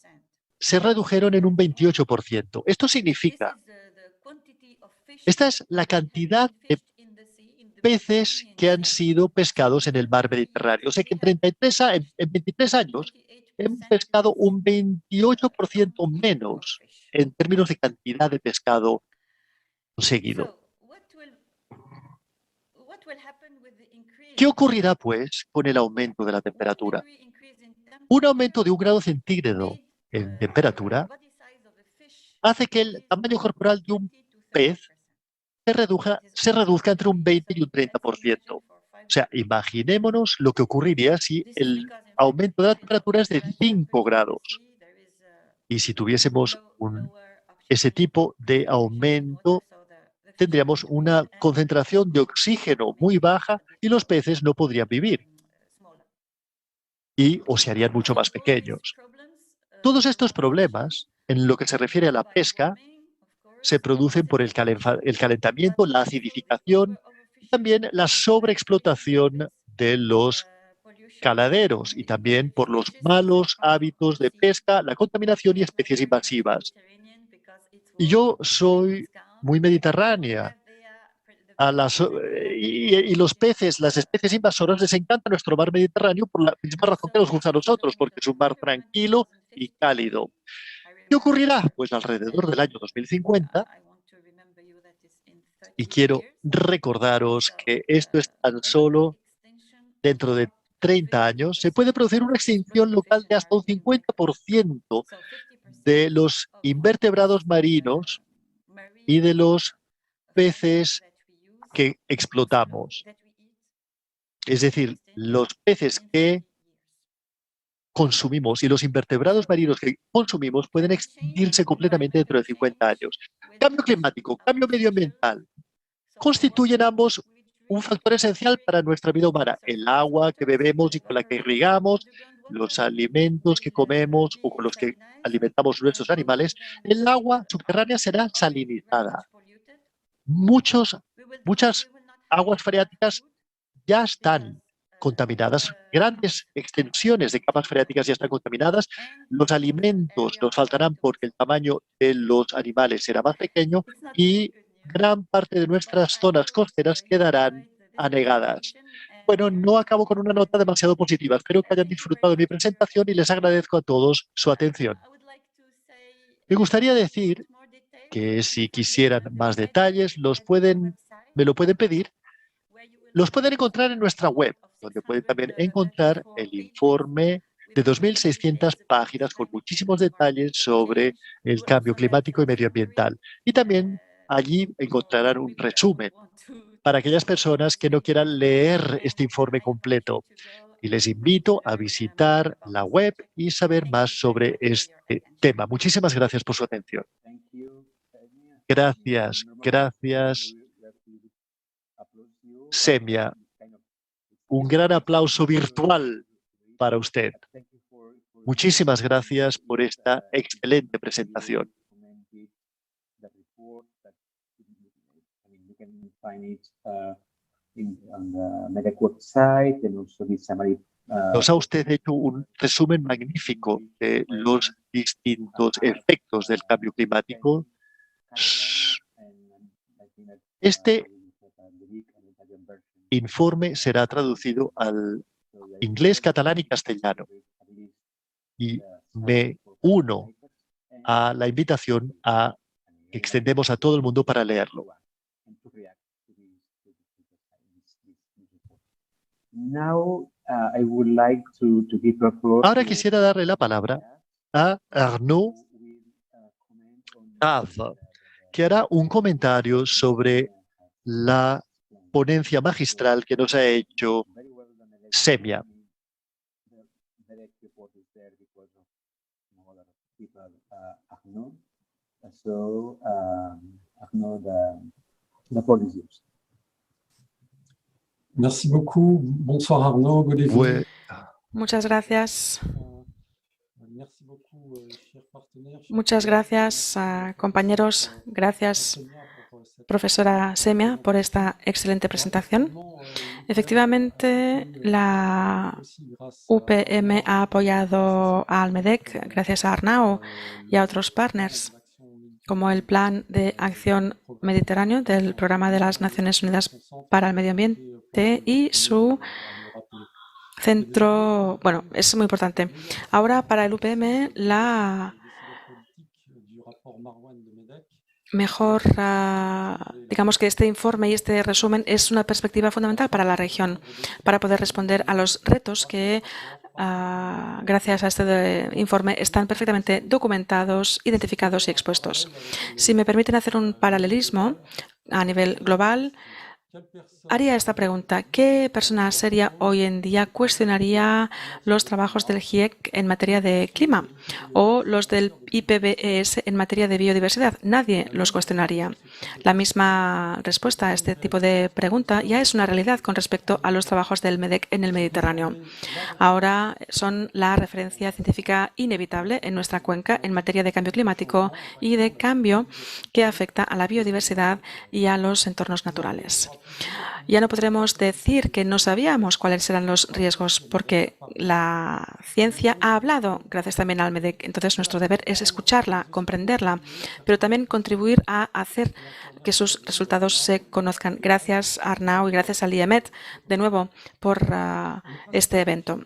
se redujeron en un 28%. Esto significa, esta es la cantidad de peces que han sido pescados en el mar Mediterráneo. O sea que en 23 años hemos pescado un 28% menos en términos de cantidad de pescado conseguido. ¿Qué ocurrirá, pues, con el aumento de la temperatura? Un aumento de 1 grado centígrado en temperatura hace que el tamaño corporal de un pez se reduzca entre un 20 y un 30%. O sea, imaginémonos lo que ocurriría si el aumento de la temperatura es de 5 grados. Y si tuviésemos ese tipo de aumento, tendríamos una concentración de oxígeno muy baja y los peces no podrían vivir o se harían mucho más pequeños. Todos estos problemas, en lo que se refiere a la pesca, se producen por el calentamiento, la acidificación y también la sobreexplotación de los caladeros y también por los malos hábitos de pesca, la contaminación y especies invasivas. Y yo soy muy mediterránea. Y los peces, las especies invasoras, les encanta nuestro mar Mediterráneo por la misma razón que nos gusta a nosotros, porque es un mar tranquilo y cálido. ¿Qué ocurrirá? Pues alrededor del año 2050, y quiero recordaros que esto es tan solo dentro de 30 años, se puede producir una extinción local de hasta un 50% de los invertebrados marinos y de los peces que explotamos. Es decir, los peces que consumimos y los invertebrados marinos que consumimos pueden extinguirse completamente dentro de 50 años. Cambio climático, cambio medioambiental, constituyen ambos un factor esencial para nuestra vida humana. El agua que bebemos y con la que irrigamos, los alimentos que comemos o con los que alimentamos nuestros animales, el agua subterránea será salinizada. Muchas aguas freáticas ya están contaminadas, grandes extensiones de capas freáticas ya están contaminadas, los alimentos nos faltarán porque el tamaño de los animales será más pequeño y gran parte de nuestras zonas costeras quedarán anegadas. Bueno, no acabo con una nota demasiado positiva. Espero que hayan disfrutado de mi presentación y les agradezco a todos su atención. Me gustaría decir que si quisieran más detalles, me lo pueden pedir. Los pueden encontrar en nuestra web, donde pueden también encontrar el informe de 2.600 páginas con muchísimos detalles sobre el cambio climático y medioambiental. Y también allí encontrarán un resumen para aquellas personas que no quieran leer este informe completo. Y les invito a visitar la web y saber más sobre este tema. Muchísimas gracias por su atención. Gracias. Semia, un gran aplauso virtual para usted. Muchísimas gracias por esta excelente presentación. Nos ha usted hecho un resumen magnífico de los distintos efectos del cambio climático. Este informe será traducido al inglés, catalán y castellano. Y me uno a la invitación que extendemos a todo el mundo para leerlo. Ahora quisiera darle la palabra a Arnaud Cave, que hará un comentario sobre la ponencia magistral que nos ha hecho Semia. Merci beaucoup. Bonsoir Arnaud. Good evening. Muchas gracias. Muchas gracias, compañeros. Gracias, profesora Semia, por esta excelente presentación. Efectivamente, la UPM ha apoyado a Almedec gracias a Arnau y a otros partners, como el Plan de Acción Mediterráneo del Programa de las Naciones Unidas para el Medio Ambiente y su centro. Bueno, es muy importante. Ahora, para el UPM, la mejor, digamos que este informe y este resumen es una perspectiva fundamental para la región, para poder responder a los retos que, gracias a este informe, están perfectamente documentados, identificados y expuestos. Si me permiten hacer un paralelismo a nivel global, haría esta pregunta: ¿qué persona seria hoy en día cuestionaría los trabajos del GIEC en materia de clima o los del IPBES en materia de biodiversidad? Nadie los cuestionaría. La misma respuesta a este tipo de pregunta ya es una realidad con respecto a los trabajos del MEDEC en el Mediterráneo. Ahora son la referencia científica inevitable en nuestra cuenca en materia de cambio climático y de cambio que afecta a la biodiversidad y a los entornos naturales. Ya no podremos decir que no sabíamos cuáles eran los riesgos, porque la ciencia ha hablado, gracias también al MEDEC. Entonces, nuestro deber es escucharla, comprenderla, pero también contribuir a hacer que sus resultados se conozcan. Gracias, Arnau, y gracias al IEMET, de nuevo, por este evento.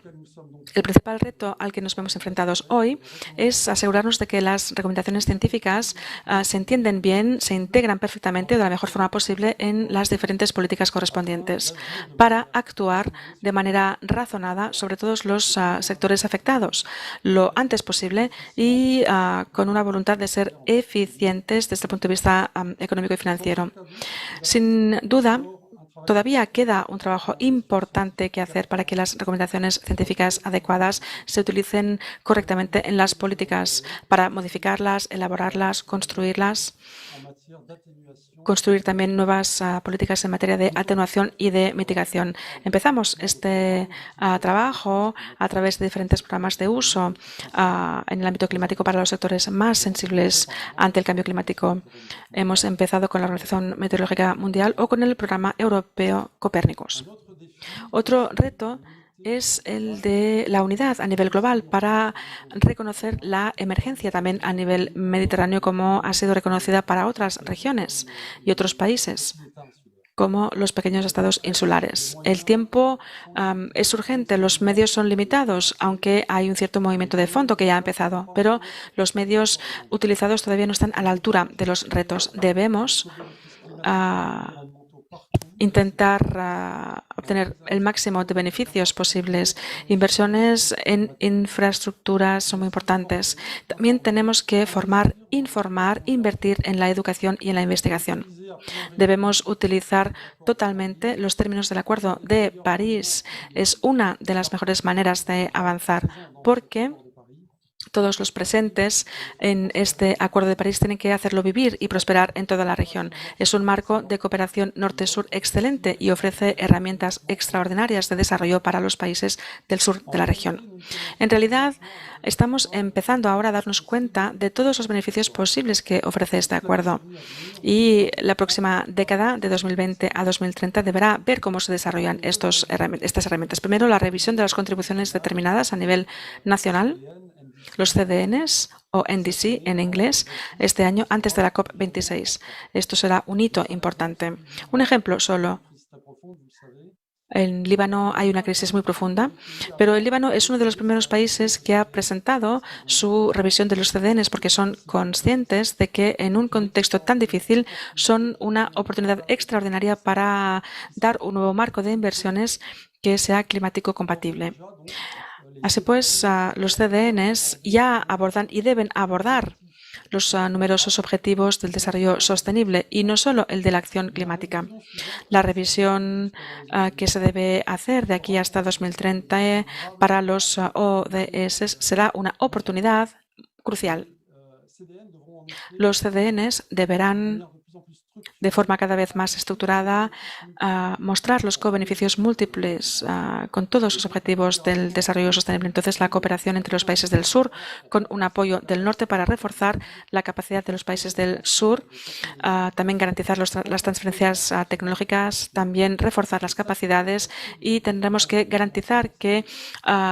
El principal reto al que nos vemos enfrentados hoy es asegurarnos de que las recomendaciones científicas se entienden bien, se integran perfectamente de la mejor forma posible en las diferentes decisiones políticas correspondientes para actuar de manera razonada sobre todos los sectores afectados lo antes posible y con una voluntad de ser eficientes desde el punto de vista económico y financiero. Sin duda, todavía queda un trabajo importante que hacer para que las recomendaciones científicas adecuadas se utilicen correctamente en las políticas para modificarlas, elaborarlas, construirlas, construir también nuevas políticas en materia de atenuación y de mitigación. Empezamos este trabajo a través de diferentes programas de uso en el ámbito climático para los sectores más sensibles ante el cambio climático. Hemos empezado con la Organización Meteorológica Mundial o con el programa europeo Copérnicus. Otro reto es el de la unidad a nivel global para reconocer la emergencia también a nivel mediterráneo, como ha sido reconocida para otras regiones y otros países, como los pequeños estados insulares. El tiempo es urgente, los medios son limitados, aunque hay un cierto movimiento de fondo que ya ha empezado, pero los medios utilizados todavía no están a la altura de los retos. Debemos intentar obtener el máximo de beneficios posibles. Inversiones en infraestructuras son muy importantes. También tenemos que formar, informar, invertir en la educación y en la investigación. Debemos utilizar totalmente los términos del Acuerdo de París. Es una de las mejores maneras de avanzar, porque todos los presentes en este Acuerdo de París tienen que hacerlo vivir y prosperar en toda la región. Es un marco de cooperación norte-sur excelente y ofrece herramientas extraordinarias de desarrollo para los países del sur de la región. En realidad, estamos empezando ahora a darnos cuenta de todos los beneficios posibles que ofrece este acuerdo. Y la próxima década, de 2020 a 2030, deberá ver cómo se desarrollan estas herramientas. Primero, la revisión de las contribuciones determinadas a nivel nacional, los CDNs o NDC en inglés, este año antes de la COP26. Esto será un hito importante. Un ejemplo solo. En Líbano hay una crisis muy profunda, pero el Líbano es uno de los primeros países que ha presentado su revisión de los CDNs porque son conscientes de que en un contexto tan difícil son una oportunidad extraordinaria para dar un nuevo marco de inversiones que sea climático compatible. Así pues, los CDNs ya abordan y deben abordar los numerosos objetivos del desarrollo sostenible y no solo el de la acción climática. La revisión que se debe hacer de aquí hasta 2030 para los ODS será una oportunidad crucial. Los CDNs deberán, de forma cada vez más estructurada, mostrar los co-beneficios múltiples con todos los objetivos del desarrollo sostenible. Entonces, la cooperación entre los países del sur con un apoyo del norte para reforzar la capacidad de los países del sur, también garantizar las transferencias tecnológicas, también reforzar las capacidades y tendremos que garantizar que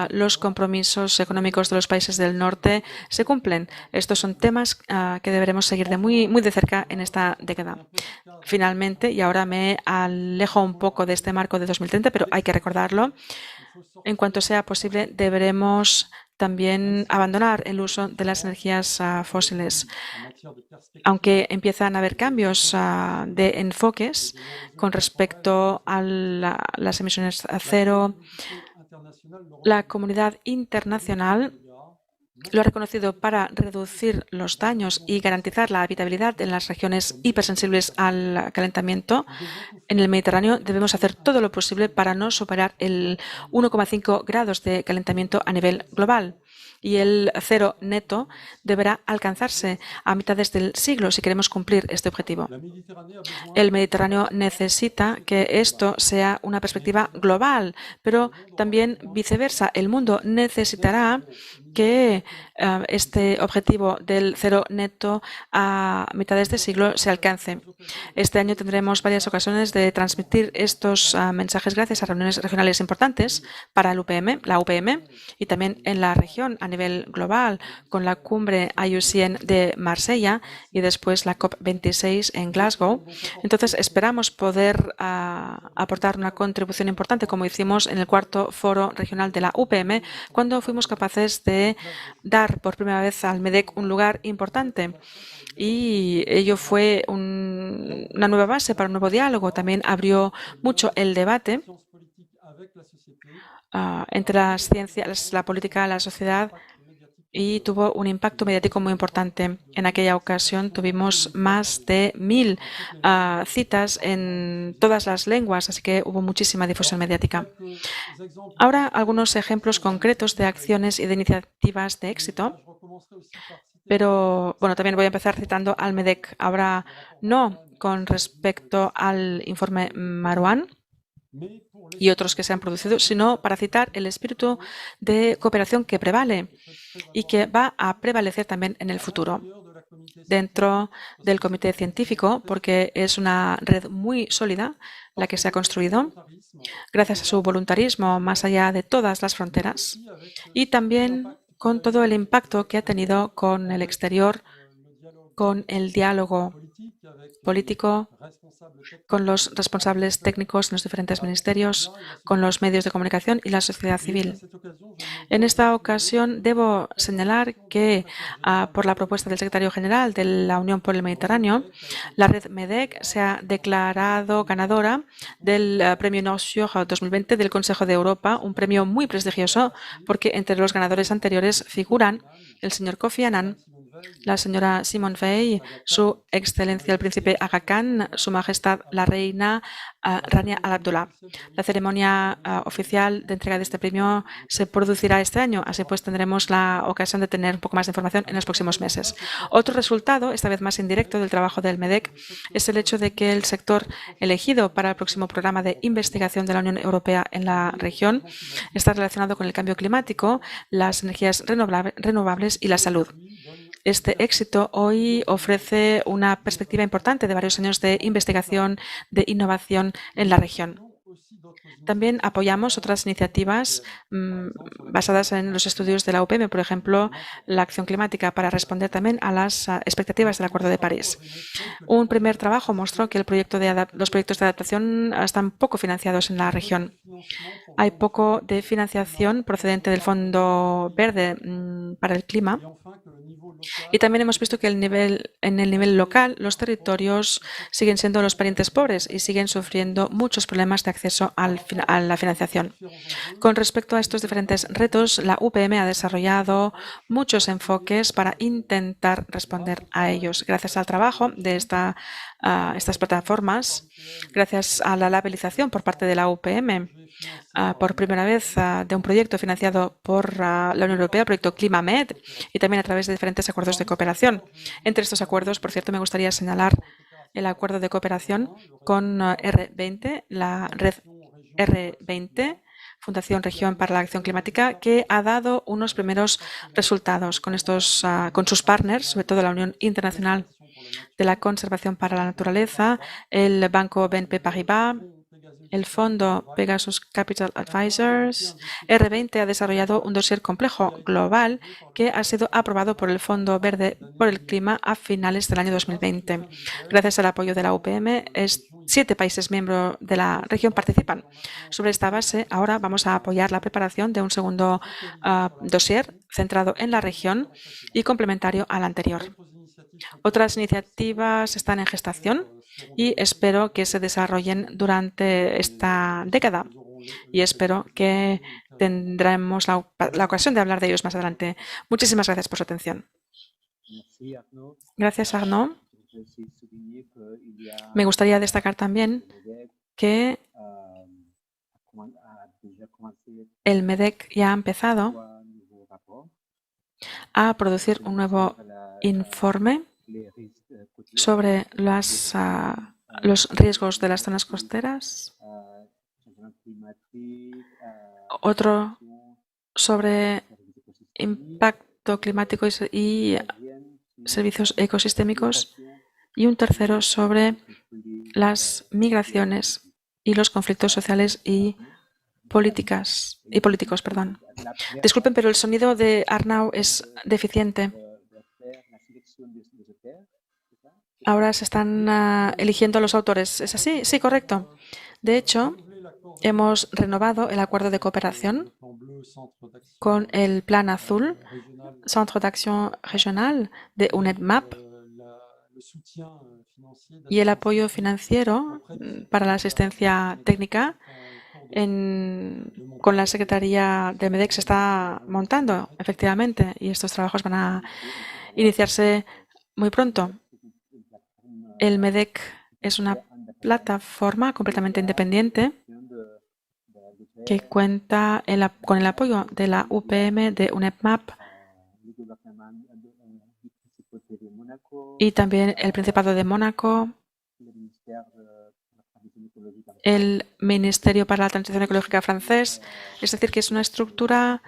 los compromisos económicos de los países del norte se cumplen. Estos son temas que deberemos seguir de muy de cerca en esta década. Finalmente, y ahora me alejo un poco de este marco de 2030, pero hay que recordarlo, en cuanto sea posible deberemos también abandonar el uso de las energías fósiles. Aunque empiezan a haber cambios de enfoques con respecto a las emisiones cero, la comunidad internacional lo ha reconocido para reducir los daños y garantizar la habitabilidad en las regiones hipersensibles al calentamiento. En el Mediterráneo debemos hacer todo lo posible para no superar el 1,5 grados de calentamiento a nivel global. Y el cero neto deberá alcanzarse a mitades del siglo si queremos cumplir este objetivo. El Mediterráneo necesita que esto sea una perspectiva global, pero también viceversa. El mundo necesitará que este objetivo del cero neto a mitades de siglo se alcance. Este año tendremos varias ocasiones de transmitir estos mensajes gracias a reuniones regionales importantes para la UPM y también en la región a nivel global con la cumbre IUCN de Marsella y después la COP26 en Glasgow. Entonces esperamos poder aportar una contribución importante como hicimos en el cuarto foro regional de la UPM cuando fuimos capaces de de dar por primera vez al MEDEC un lugar importante. Y ello fue una nueva base para un nuevo diálogo. También abrió mucho el debate entre las ciencias, la política, la sociedad, y tuvo un impacto mediático muy importante. En aquella ocasión tuvimos más de 1000 citas en todas las lenguas, así que hubo muchísima difusión mediática. Ahora, algunos ejemplos concretos de acciones y de iniciativas de éxito, pero bueno, también voy a empezar citando al MEDEC. Ahora no con respecto al informe Marouane y otros que se han producido, sino para citar el espíritu de cooperación que prevale y que va a prevalecer también en el futuro dentro del comité científico, porque es una red muy sólida la que se ha construido gracias a su voluntarismo más allá de todas las fronteras y también con todo el impacto que ha tenido con el exterior, con el diálogo político, con los responsables técnicos en los diferentes ministerios, con los medios de comunicación y la sociedad civil. En esta ocasión debo señalar que, por la propuesta del secretario general de la Unión por el Mediterráneo, la red MEDEC se ha declarado ganadora del Premio Nord-Sur 2020 del Consejo de Europa, un premio muy prestigioso porque entre los ganadores anteriores figuran el señor Kofi Annan, la señora Simone Veil, su excelencia el príncipe Aga Khan, su majestad la reina Rania Al Abdullah. La ceremonia oficial de entrega de este premio se producirá este año, así pues tendremos la ocasión de tener un poco más de información en los próximos meses. Otro resultado, esta vez más indirecto, del trabajo del MEDEC es el hecho de que el sector elegido para el próximo programa de investigación de la Unión Europea en la región está relacionado con el cambio climático, las energías renovables y la salud. Este éxito hoy ofrece una perspectiva importante de varios años de investigación, de innovación en la región. También apoyamos otras iniciativas basadas en los estudios de la UPM, por ejemplo, la acción climática, para responder también a las expectativas del Acuerdo de París. Un primer trabajo mostró que los proyectos de adaptación están poco financiados en la región. Hay poco de financiación procedente del Fondo Verde para el Clima. Y también hemos visto que en el nivel local los territorios siguen siendo los parientes pobres y siguen sufriendo muchos problemas de acceso a la financiación. Con respecto a estos diferentes retos, la UPM ha desarrollado muchos enfoques para intentar responder a ellos. Gracias al trabajo de estas plataformas, gracias a la labelización por parte de la UPM, por primera vez de un proyecto financiado por la Unión Europea, el proyecto ClimaMed, y también a través de diferentes acuerdos de cooperación. Entre estos acuerdos, por cierto, me gustaría señalar el acuerdo de cooperación con R20, la red R20, Fundación Región para la Acción Climática, que ha dado unos primeros resultados con sus partners, sobre todo la Unión Internacional de la Conservación para la Naturaleza, el Banco BNP Paribas, el fondo Pegasus Capital Advisors. R20 ha desarrollado un dossier complejo global que ha sido aprobado por el Fondo Verde por el Clima a finales del año 2020. Gracias al apoyo de la UPM, 7 países miembros de la región participan. Sobre esta base, ahora vamos a apoyar la preparación de un segundo dossier centrado en la región y complementario al anterior. Otras iniciativas están en gestación y espero que se desarrollen durante esta década. Y espero que tendremos la ocasión de hablar de ellos más adelante. Muchísimas gracias por su atención. Gracias, Arnaud. Me gustaría destacar también que el MEDEC ya ha empezado a producir un nuevo informe sobre los riesgos de las zonas costeras, otro sobre impacto climático y servicios ecosistémicos y un tercero sobre las migraciones y los conflictos sociales y políticos. Disculpen, pero el sonido de Arnaud es deficiente. Ahora se están eligiendo a los autores. ¿Es así? Sí, correcto. De hecho, hemos renovado el acuerdo de cooperación con el Plan Azul, Centre d'Action Regional de UNEDMAP, y el apoyo financiero para la asistencia técnica con la Secretaría de MEDEC se está montando, efectivamente, y estos trabajos van a iniciarse muy pronto. El MEDEC es una plataforma completamente independiente que cuenta con el apoyo de la UPM, de UNEDMAP y también el Principado de Mónaco, el Ministerio para la Transición Ecológica francés. Es decir, que es una estructura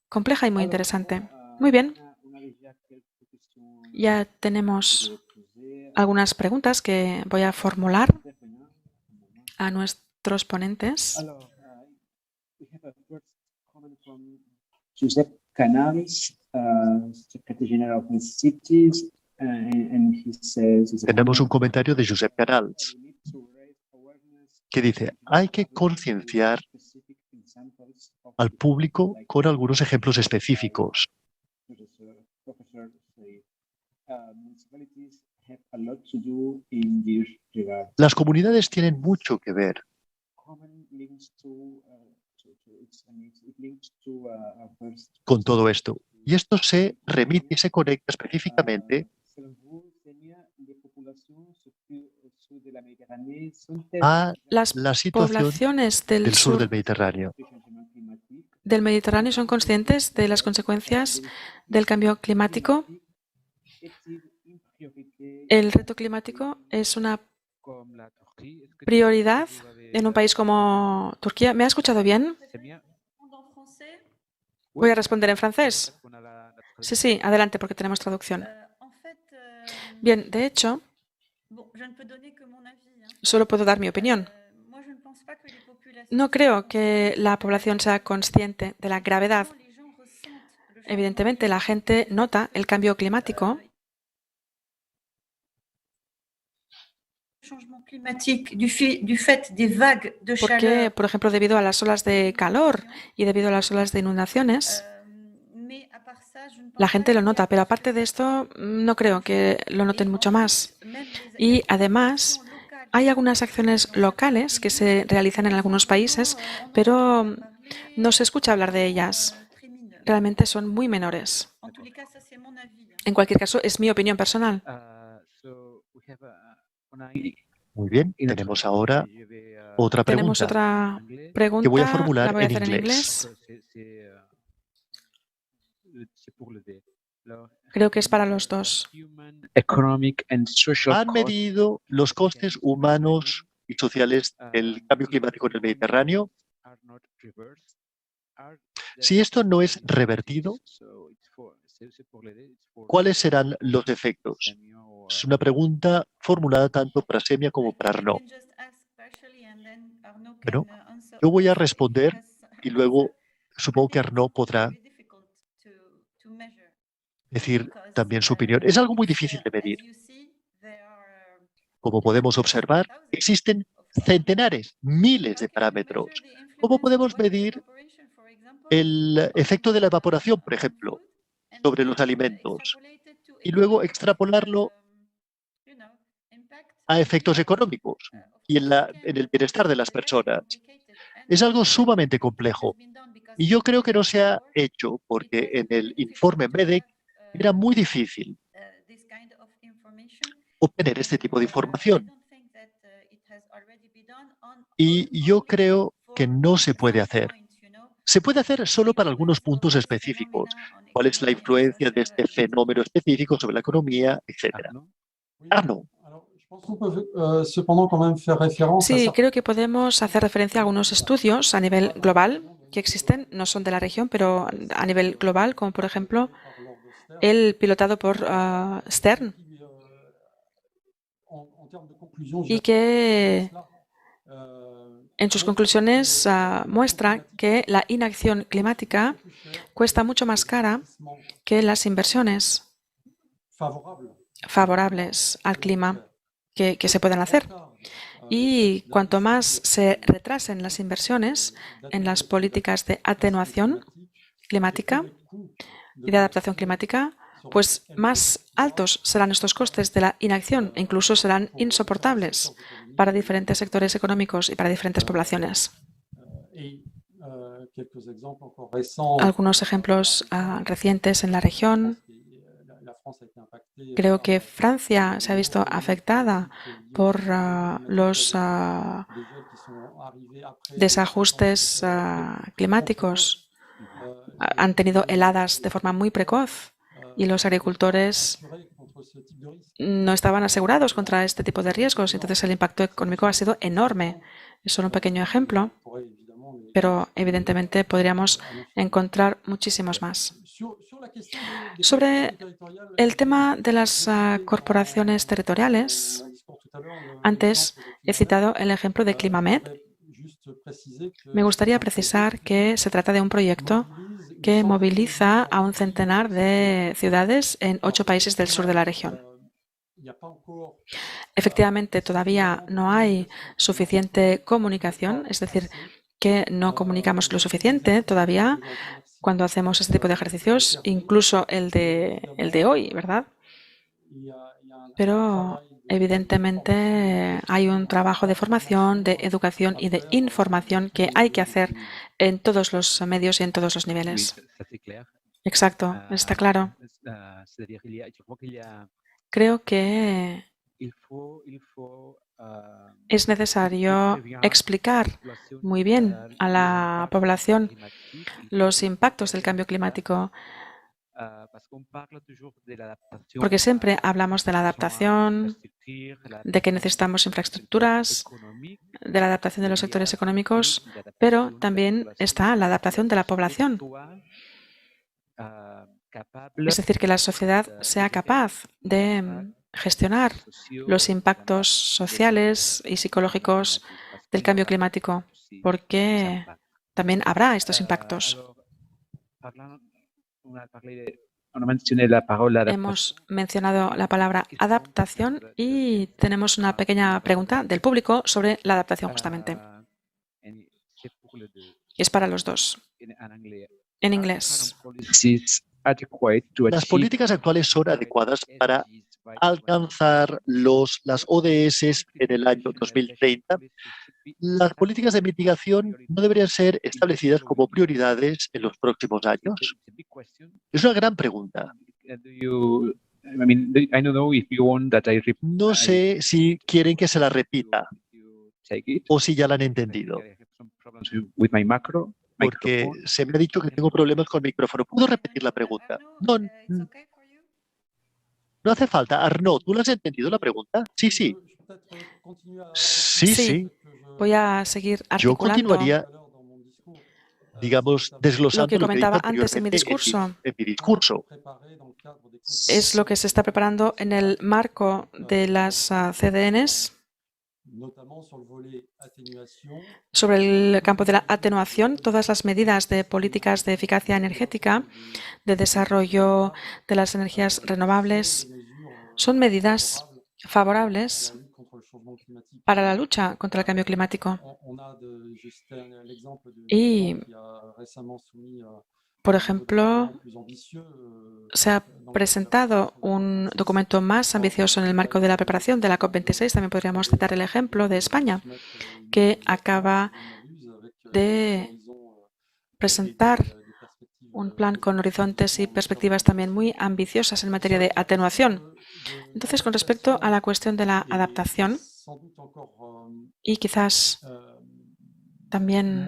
compleja y muy interesante. Muy bien. Ya tenemos algunas preguntas que voy a formular a nuestros ponentes. Josep Canals, Secretary General of the Cities, and he says, Tenemos un comentario de Josep Canals que dice: hay que concienciar al público con algunos ejemplos específicos. Las comunidades tienen mucho que ver. Con todo esto. Y esto se remite y se conecta específicamente a la situación poblaciones del sur del Mediterráneo. Del Mediterráneo son conscientes de las consecuencias del cambio climático. El reto climático es una prioridad en un país como Turquía. ¿Me ha escuchado bien? Voy a responder en francés. Sí, adelante, porque tenemos traducción. Bien, de hecho, solo puedo dar mi opinión. No creo que la población sea consciente de la gravedad. Evidentemente, la gente nota el cambio climático porque, por ejemplo, debido a las olas de calor y debido a las olas de inundaciones, la gente lo nota, pero aparte de esto, no creo que lo noten mucho más. Y además, hay algunas acciones locales que se realizan en algunos países, pero no se escucha hablar de ellas. Realmente son muy menores. En cualquier caso, es mi opinión personal. Muy bien, tenemos ahora otra pregunta. Tenemos otra pregunta que voy a formular la voy a en hacer inglés. Creo que es para los dos. ¿Han medido los costes humanos y sociales del cambio climático en el Mediterráneo? Si esto no es revertido, ¿cuáles serán los efectos? Es una pregunta formulada tanto para Semia como para Arnaud. Bueno, yo voy a responder y luego supongo que Arnaud podrá decir también su opinión. Es algo muy difícil de medir. Como podemos observar, existen centenares, miles de parámetros. ¿Cómo podemos medir el efecto de la evaporación, por ejemplo, sobre los alimentos y luego extrapolarlo a efectos económicos y en el bienestar de las personas? Es algo sumamente complejo y yo creo que no se ha hecho porque en el informe MEDEC era muy difícil obtener este tipo de información. Y yo creo que no se puede hacer. Se puede hacer solo para algunos puntos específicos. ¿Cuál es la influencia de este fenómeno específico sobre la economía, etcétera? Arnaud. Sí, creo que podemos hacer referencia a algunos estudios a nivel global que existen, no son de la región, pero a nivel global, como por ejemplo el pilotado por Stern, y que en sus conclusiones muestra que la inacción climática cuesta mucho más cara que las inversiones favorables al clima que se pueden hacer. Y cuanto más se retrasen las inversiones en las políticas de atenuación climática y de adaptación climática, pues más altos serán estos costes de la inacción e incluso serán insoportables para diferentes sectores económicos y para diferentes poblaciones. Algunos ejemplos recientes en la región. Creo que Francia se ha visto afectada por los desajustes climáticos. Han tenido heladas de forma muy precoz y los agricultores no estaban asegurados contra este tipo de riesgos. Entonces el impacto económico ha sido enorme. Es solo un pequeño ejemplo, pero evidentemente podríamos encontrar muchísimos más. Sobre el tema de las corporaciones territoriales, antes he citado el ejemplo de Climamed. Me gustaría precisar que se trata de un proyecto que moviliza a un centenar de ciudades en 8 países del sur de la región. Efectivamente, todavía no hay suficiente comunicación, es decir, que no comunicamos lo suficiente todavía cuando hacemos este tipo de ejercicios, incluso el de hoy, ¿verdad? Pero evidentemente hay un trabajo de formación, de educación y de información que hay que hacer en todos los medios y en todos los niveles. Exacto, está claro. Creo que es necesario explicar muy bien a la población los impactos del cambio climático, porque siempre hablamos de la adaptación, de que necesitamos infraestructuras, de la adaptación de los sectores económicos, pero también está la adaptación de la población. Es decir, que la sociedad sea capaz de gestionar los impactos sociales y psicológicos del cambio climático, porque también habrá estos impactos. Hemos mencionado la palabra adaptación y tenemos una pequeña pregunta del público sobre la adaptación justamente. Es para los dos. En inglés. ¿Las políticas actuales son adecuadas para alcanzar las ODS en el año 2030? ¿Las políticas de mitigación no deberían ser establecidas como prioridades en los próximos años? Es una gran pregunta. No sé si quieren que se la repita o si ya la han entendido. Porque se me ha dicho que tengo problemas con el micrófono. ¿Puedo repetir la pregunta? No, no hace falta. Arnaud, ¿tú la has entendido la pregunta? Sí, sí. Sí. Voy a seguir articulando. Yo continuaría, digamos, desglosando lo que comentaba antes en mi discurso. Es lo que se está preparando en el marco de las CDNs sobre el campo de la atenuación, todas las medidas de políticas de eficacia energética, de desarrollo de las energías renovables, son medidas favorables para la lucha contra el cambio climático. Y, por ejemplo, se ha presentado un documento más ambicioso en el marco de la preparación de la COP26. También podríamos citar el ejemplo de España, que acaba de presentar un plan con horizontes y perspectivas también muy ambiciosas en materia de atenuación. Entonces, con respecto a la cuestión de la adaptación, y quizás también,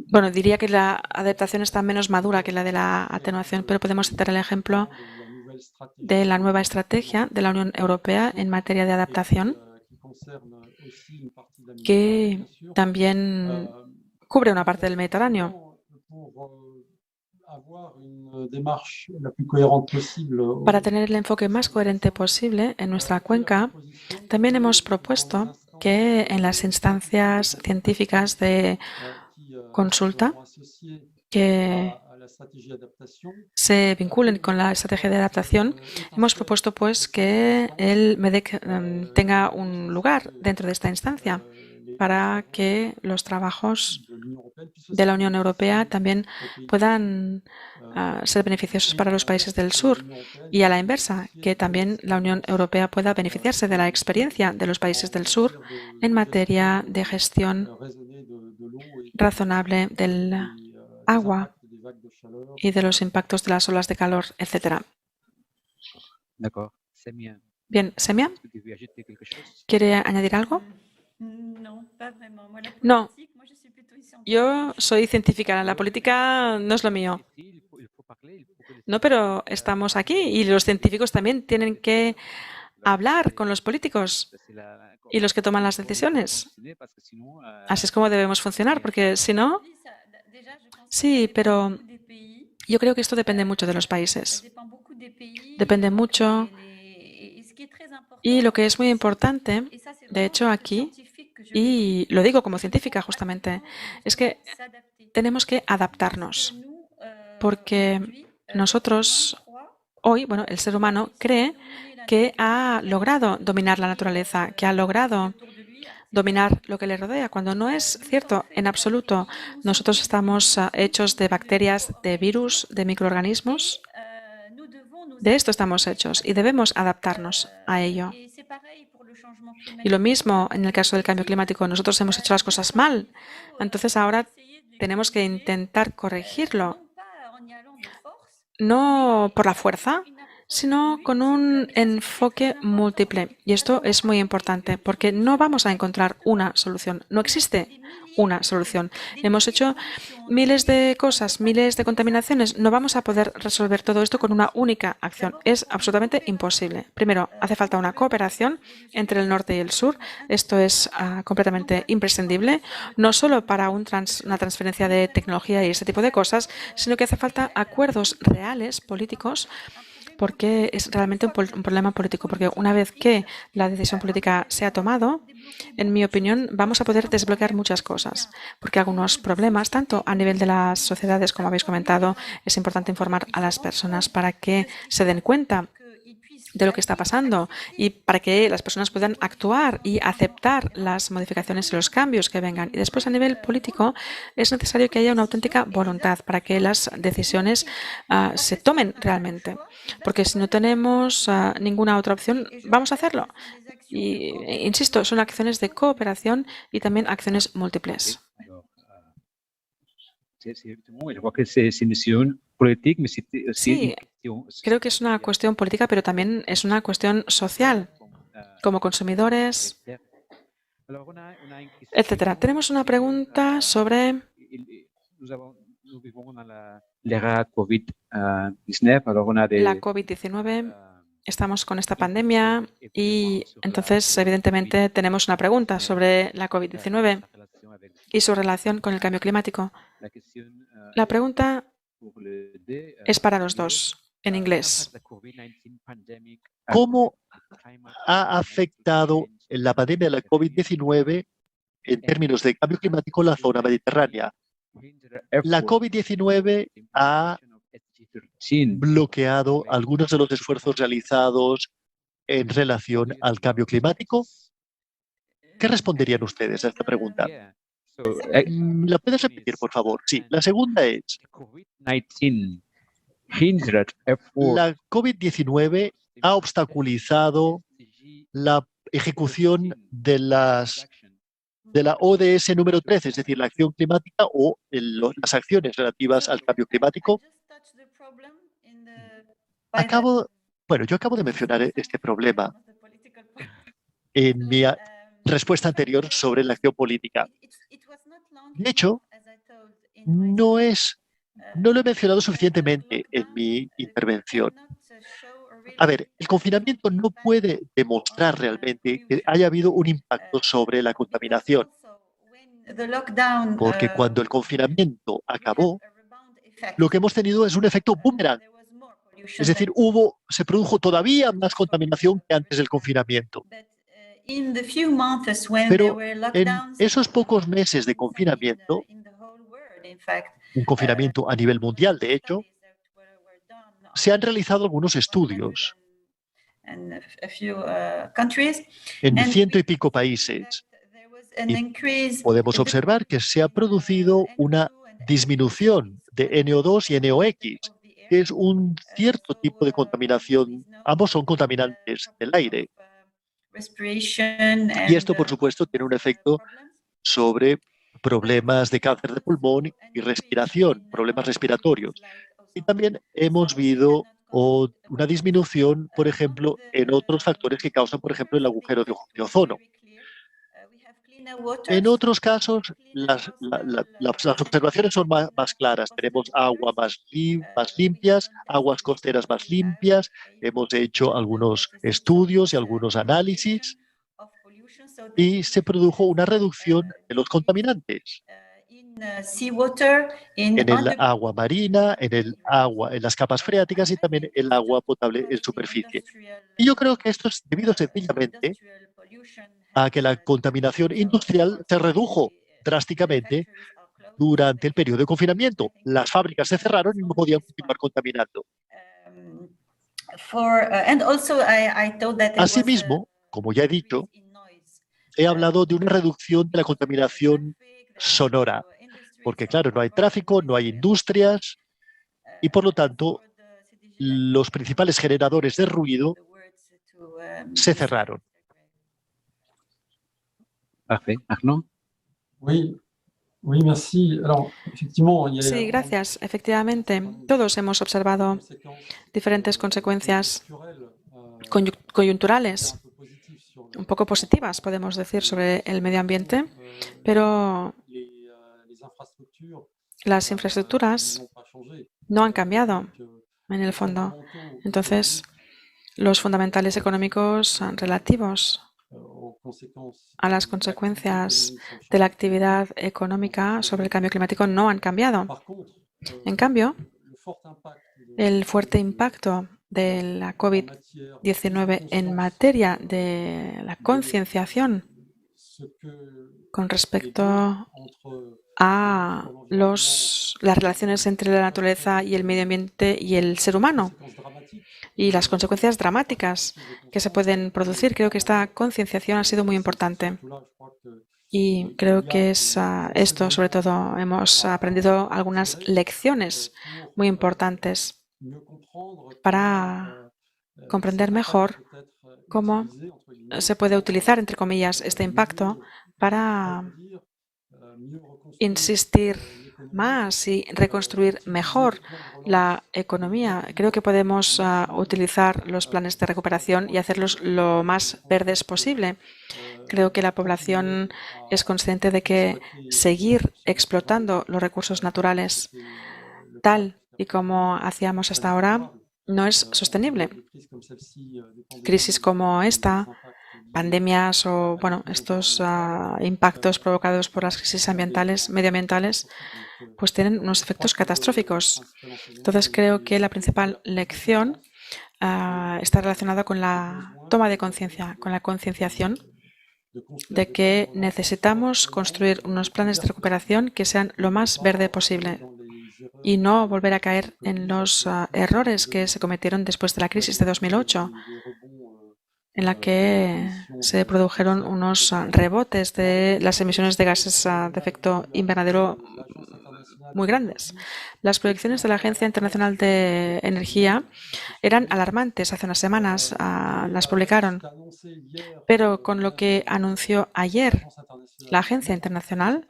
bueno, diría que la adaptación está menos madura que la de la atenuación, pero podemos citar el ejemplo de la nueva estrategia de la Unión Europea en materia de adaptación, que también cubre una parte del Mediterráneo. Para tener el enfoque más coherente posible en nuestra cuenca, también hemos propuesto que en las instancias científicas de consulta que se vinculen con la estrategia de adaptación, hemos propuesto pues que el MEDEC tenga un lugar dentro de esta instancia para que los trabajos de la Unión Europea también puedan ser beneficiosos para los países del sur y a la inversa, que también la Unión Europea pueda beneficiarse de la experiencia de los países del sur en materia de gestión razonable del agua y de los impactos de las olas de calor, etc. D'accord. Samia, Bien, Semia, est-ce que tu veux ajouter quelque chose? ¿quiere añadir algo? No, pas vraiment. Moi, la No. politique, moi, je suis plutôt une scientifique. Yo soy científica, la política no es lo mío. Il faut parler, il faut que les No, pero estamos aquí y los científicos también tienen que hablar con los políticos c'est la- y los que toman las decisiones. parce que sinon, Así es como debemos funcionar, porque si no, Oui, ça, déjà, je pense que sí, ça dépend pero beaucoup des pays. yo creo que esto depende mucho de los Ça países. dépend beaucoup des pays. Depende Et donc, mucho. et ce qui est très important, Y lo que es muy importante, et ça, c'est de vraiment hecho le aquí, scientifique que je y lo digo como científica justamente, es que s'adapter. tenemos que adaptarnos, Parce que nous, porque aujourd'hui, nosotros hoy, bueno, el ser humano cree que ha logrado dominar la naturaleza, que ha logrado dominar lo que le rodea, cuando no es cierto en absoluto. Nosotros estamos hechos de bacterias, de virus, de microorganismos. De esto estamos hechos y debemos adaptarnos a ello. Y lo mismo en el caso del cambio climático. Nosotros hemos hecho las cosas mal. Entonces ahora tenemos que intentar corregirlo. No por la fuerza, sino con un enfoque múltiple. Y esto es muy importante porque no vamos a encontrar una solución. No existe una solución. Hemos hecho miles de cosas, miles de contaminaciones. No vamos a poder resolver todo esto con una única acción. Es absolutamente imposible. Primero, hace falta una cooperación entre el norte y el sur. Esto es completamente imprescindible, no solo para una transferencia de tecnología y este tipo de cosas, sino que hace falta acuerdos reales, políticos, porque es realmente un problema político, porque una vez que la decisión política se ha tomado, en mi opinión, vamos a poder desbloquear muchas cosas, porque algunos problemas, tanto a nivel de las sociedades, como habéis comentado, es importante informar a las personas para que se den cuenta de lo que está pasando y para que las personas puedan actuar y aceptar las modificaciones y los cambios que vengan. Y después, a nivel político, es necesario que haya una auténtica voluntad para que las decisiones se tomen realmente. Porque si no tenemos ninguna otra opción, vamos a hacerlo. Y, insisto, son acciones de cooperación y también acciones múltiples. Je crois que c'est une décision politique, mais c'est aussi Sí, une question creo que es una cuestión política, pero también es una cuestión social, como consumidores, Alors, on a une question, etcétera. Tenemos una pregunta sobre nous vivons dans l'ère COVID-19, alors on a des la COVID-19. Estamos con esta pandemia y entonces, evidentemente, tenemos una pregunta sobre la COVID-19 y su relación con el cambio climático. La pregunta es para los dos, en inglés. ¿Cómo ha afectado la pandemia de la COVID-19 en términos de cambio climático la zona mediterránea? La COVID-19 ha bloqueado algunos de los esfuerzos realizados en relación al cambio climático. ¿Qué responderían ustedes a esta pregunta? ¿La puedes repetir, por favor? Sí. La segunda es, la COVID-19 ha obstaculizado la ejecución de la ODS número 13, es decir, la acción climática o las acciones relativas al cambio climático. Yo acabo de mencionar este problema en mi respuesta anterior sobre la acción política. De hecho, no lo he mencionado suficientemente en mi intervención. A ver, el confinamiento no puede demostrar realmente que haya habido un impacto sobre la contaminación, porque cuando el confinamiento acabó, lo que hemos tenido es un efecto boomerang. Es decir, se produjo todavía más contaminación que antes del confinamiento. Pero en esos pocos meses de confinamiento, un confinamiento a nivel mundial. De hecho, se han realizado algunos estudios en 100 y pico países y podemos observar que se ha producido una disminución de NO2 y NOx, que es un cierto tipo de contaminación. Ambos son contaminantes del aire. Y esto, por supuesto, tiene un efecto sobre problemas de cáncer de pulmón y respiración, problemas respiratorios. Y también hemos visto una disminución, por ejemplo, en otros factores que causan, por ejemplo, el agujero de ozono. En otros casos, las observaciones son más claras. Tenemos agua más limpias, aguas costeras más limpias. Hemos hecho algunos estudios y algunos análisis y se produjo una reducción de los contaminantes en el agua marina, en las capas freáticas y también el agua potable en superficie. Y yo creo que esto es debido sencillamente a que la contaminación industrial se redujo drásticamente durante el periodo de confinamiento. Las fábricas se cerraron y no podían continuar contaminando. Asimismo, como ya he dicho, he hablado de una reducción de la contaminación sonora, porque claro, no hay tráfico, no hay industrias y por lo tanto los principales generadores de ruido se cerraron. Parfait. Arnaud? Sí, gracias. Efectivamente, todos hemos observado diferentes consecuencias coyunturales, un poco positivas, podemos decir, sobre el medio ambiente, pero las infraestructuras no han cambiado en el fondo. Entonces, los fundamentales económicos relativos a las consecuencias de la actividad económica sobre el cambio climático no han cambiado. En cambio, el fuerte impacto de la COVID-19 en materia de la concienciación con respecto a las relaciones entre la naturaleza y el medio ambiente y el ser humano y las consecuencias dramáticas que se pueden producir. Creo que esta concienciación ha sido muy importante. Y creo que es esto, sobre todo, hemos aprendido algunas lecciones muy importantes para comprender mejor cómo se puede utilizar, entre comillas, este impacto para insistir más y reconstruir mejor la economía. Creo que podemos utilizar los planes de recuperación y hacerlos lo más verdes posible. Creo que la población es consciente de que seguir explotando los recursos naturales tal y como hacíamos hasta ahora no es sostenible. Crisis como esta, pandemias o estos impactos provocados por las crisis medioambientales, pues tienen unos efectos catastróficos. Entonces creo que la principal lección está relacionada con la toma de conciencia, con la concienciación de que necesitamos construir unos planes de recuperación que sean lo más verde posible y no volver a caer en los errores que se cometieron después de la crisis de 2008, en la que se produjeron unos rebotes de las emisiones de gases de efecto invernadero muy grandes. Las proyecciones de la Agencia Internacional de Energía eran alarmantes hace unas semanas, las publicaron, pero con lo que anunció ayer la Agencia Internacional,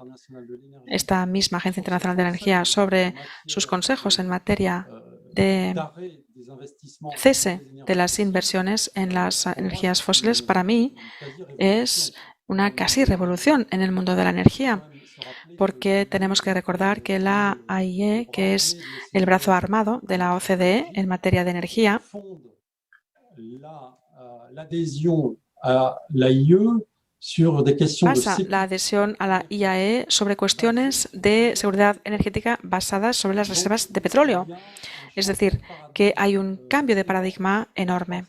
esta misma Agencia Internacional de Energía, sobre sus consejos en materia de cese de las inversiones en las energías fósiles, para mí es una casi revolución en el mundo de la energía, porque tenemos que recordar que la AIE, que es el brazo armado de la OCDE en materia de energía, basa la adhesión a la IAE sobre cuestiones de seguridad energética basadas sobre las reservas de petróleo. Es decir, que hay un cambio de paradigma enorme.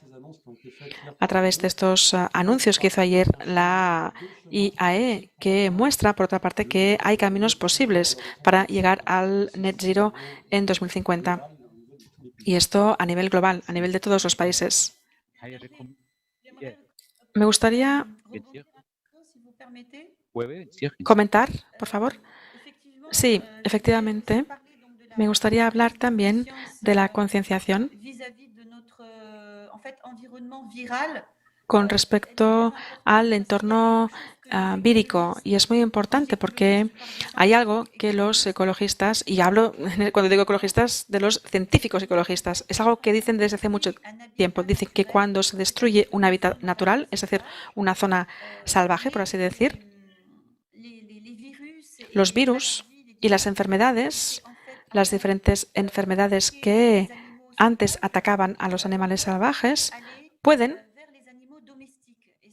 a través de estos anuncios que hizo ayer la IAE, que muestra, por otra parte, que hay caminos posibles para llegar al net zero en 2050. Y esto a nivel global, a nivel de todos los países. Me gustaría comentar, por favor. Sí, efectivamente. Me gustaría hablar también de la concienciación con respecto al entorno vírico. Y es muy importante porque hay algo que los ecologistas, y hablo cuando digo ecologistas de los científicos ecologistas, es algo que dicen desde hace mucho tiempo. Dicen que cuando se destruye un hábitat natural, es decir, una zona salvaje, por así decir, los virus y las enfermedades, las diferentes enfermedades que antes atacaban a los animales salvajes, pueden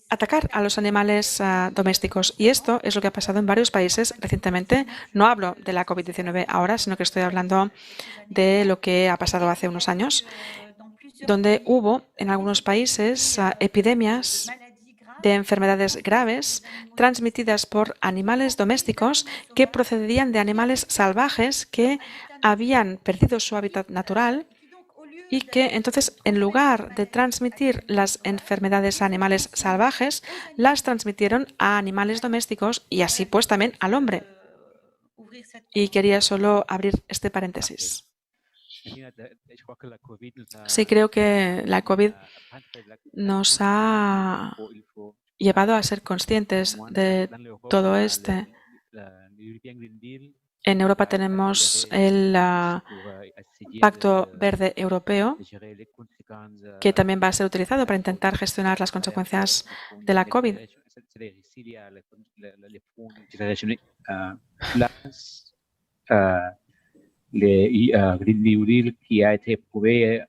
atacar a los animales domésticos. Y esto es lo que ha pasado en varios países recientemente. No hablo de la COVID-19 ahora, sino que estoy hablando de lo que ha pasado hace unos años, donde hubo en algunos países epidemias de enfermedades graves transmitidas por animales domésticos que procedían de animales salvajes que habían perdido su hábitat natural y que entonces, en lugar de transmitir las enfermedades a animales salvajes, las transmitieron a animales domésticos y así pues también al hombre. Y quería solo abrir este paréntesis. Sí, creo que la COVID nos ha llevado a ser conscientes de todo este. En Europa tenemos el Pacto Verde Europeo, que también va a ser utilizado para intentar gestionar las consecuencias de la COVID. Green New Deal qui a été prouvé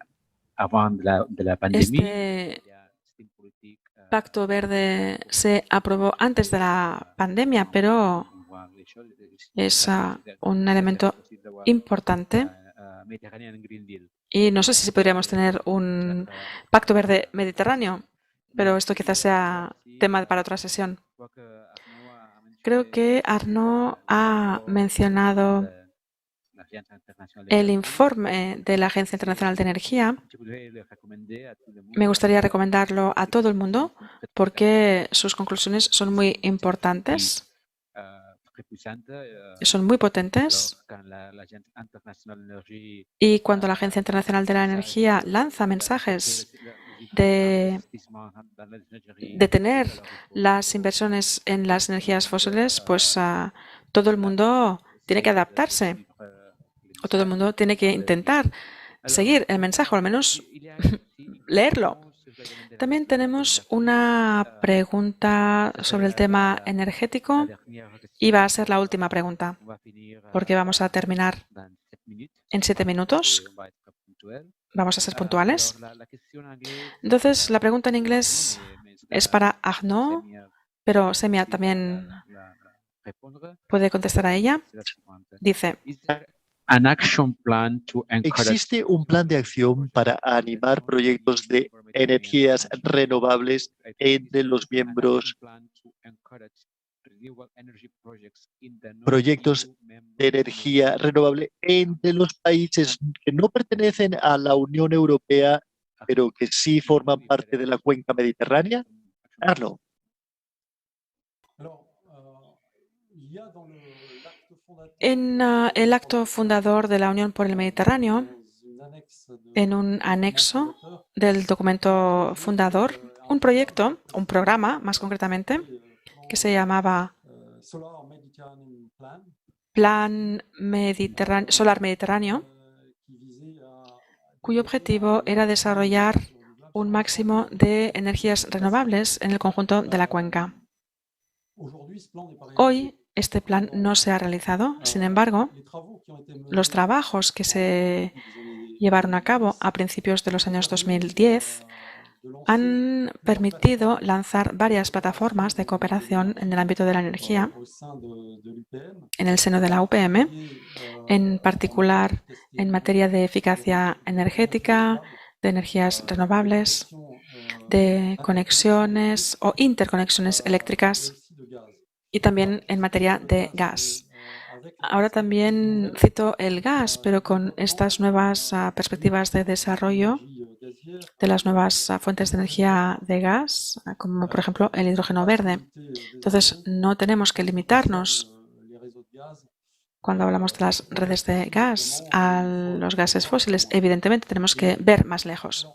avant de la pandemia. Este Pacto Verde se aprobó antes de la pandemia, pero es un elemento importante. Y no sé si podríamos tener un Pacto Verde Mediterráneo, pero esto quizás sea tema para otra sesión. Creo que Arnaud ha mencionado el informe de la Agencia Internacional de Energía. Me gustaría recomendarlo a todo el mundo porque sus conclusiones son muy importantes, son muy potentes. Y cuando la Agencia Internacional de la Energía lanza mensajes de detener las inversiones en las energías fósiles, pues todo el mundo tiene que adaptarse. O todo el mundo tiene que intentar seguir el mensaje, o al menos leerlo. También tenemos una pregunta sobre el tema energético y va a ser la última pregunta, porque vamos a terminar en 7 minutos. Vamos a ser puntuales. Entonces, la pregunta en inglés es para Arnaud, pero Semia también puede contestar a ella. Dice: ¿existe un plan de acción para animar proyectos de energías renovables entre los miembros, proyectos de energía renovable entre los países que no pertenecen a la Unión Europea, pero que sí forman parte de la cuenca mediterránea? Arnaud. En el acto fundador de la Unión por el Mediterráneo, en un anexo del documento fundador, un proyecto, un programa más concretamente, que se llamaba Plan Solar Mediterráneo, cuyo objetivo era desarrollar un máximo de energías renovables en el conjunto de la cuenca. Hoy, este plan no se ha realizado. Sin embargo, los trabajos que se llevaron a cabo a principios de los años 2010 han permitido lanzar varias plataformas de cooperación en el ámbito de la energía en el seno de la UPM, en particular en materia de eficacia energética, de energías renovables, de conexiones o interconexiones eléctricas y también en materia de gas. Ahora también cito el gas, pero con estas nuevas perspectivas de desarrollo de las nuevas fuentes de energía de gas, como por ejemplo el hidrógeno verde. Entonces, no tenemos que limitarnos cuando hablamos de las redes de gas a los gases fósiles. Evidentemente, tenemos que ver más lejos.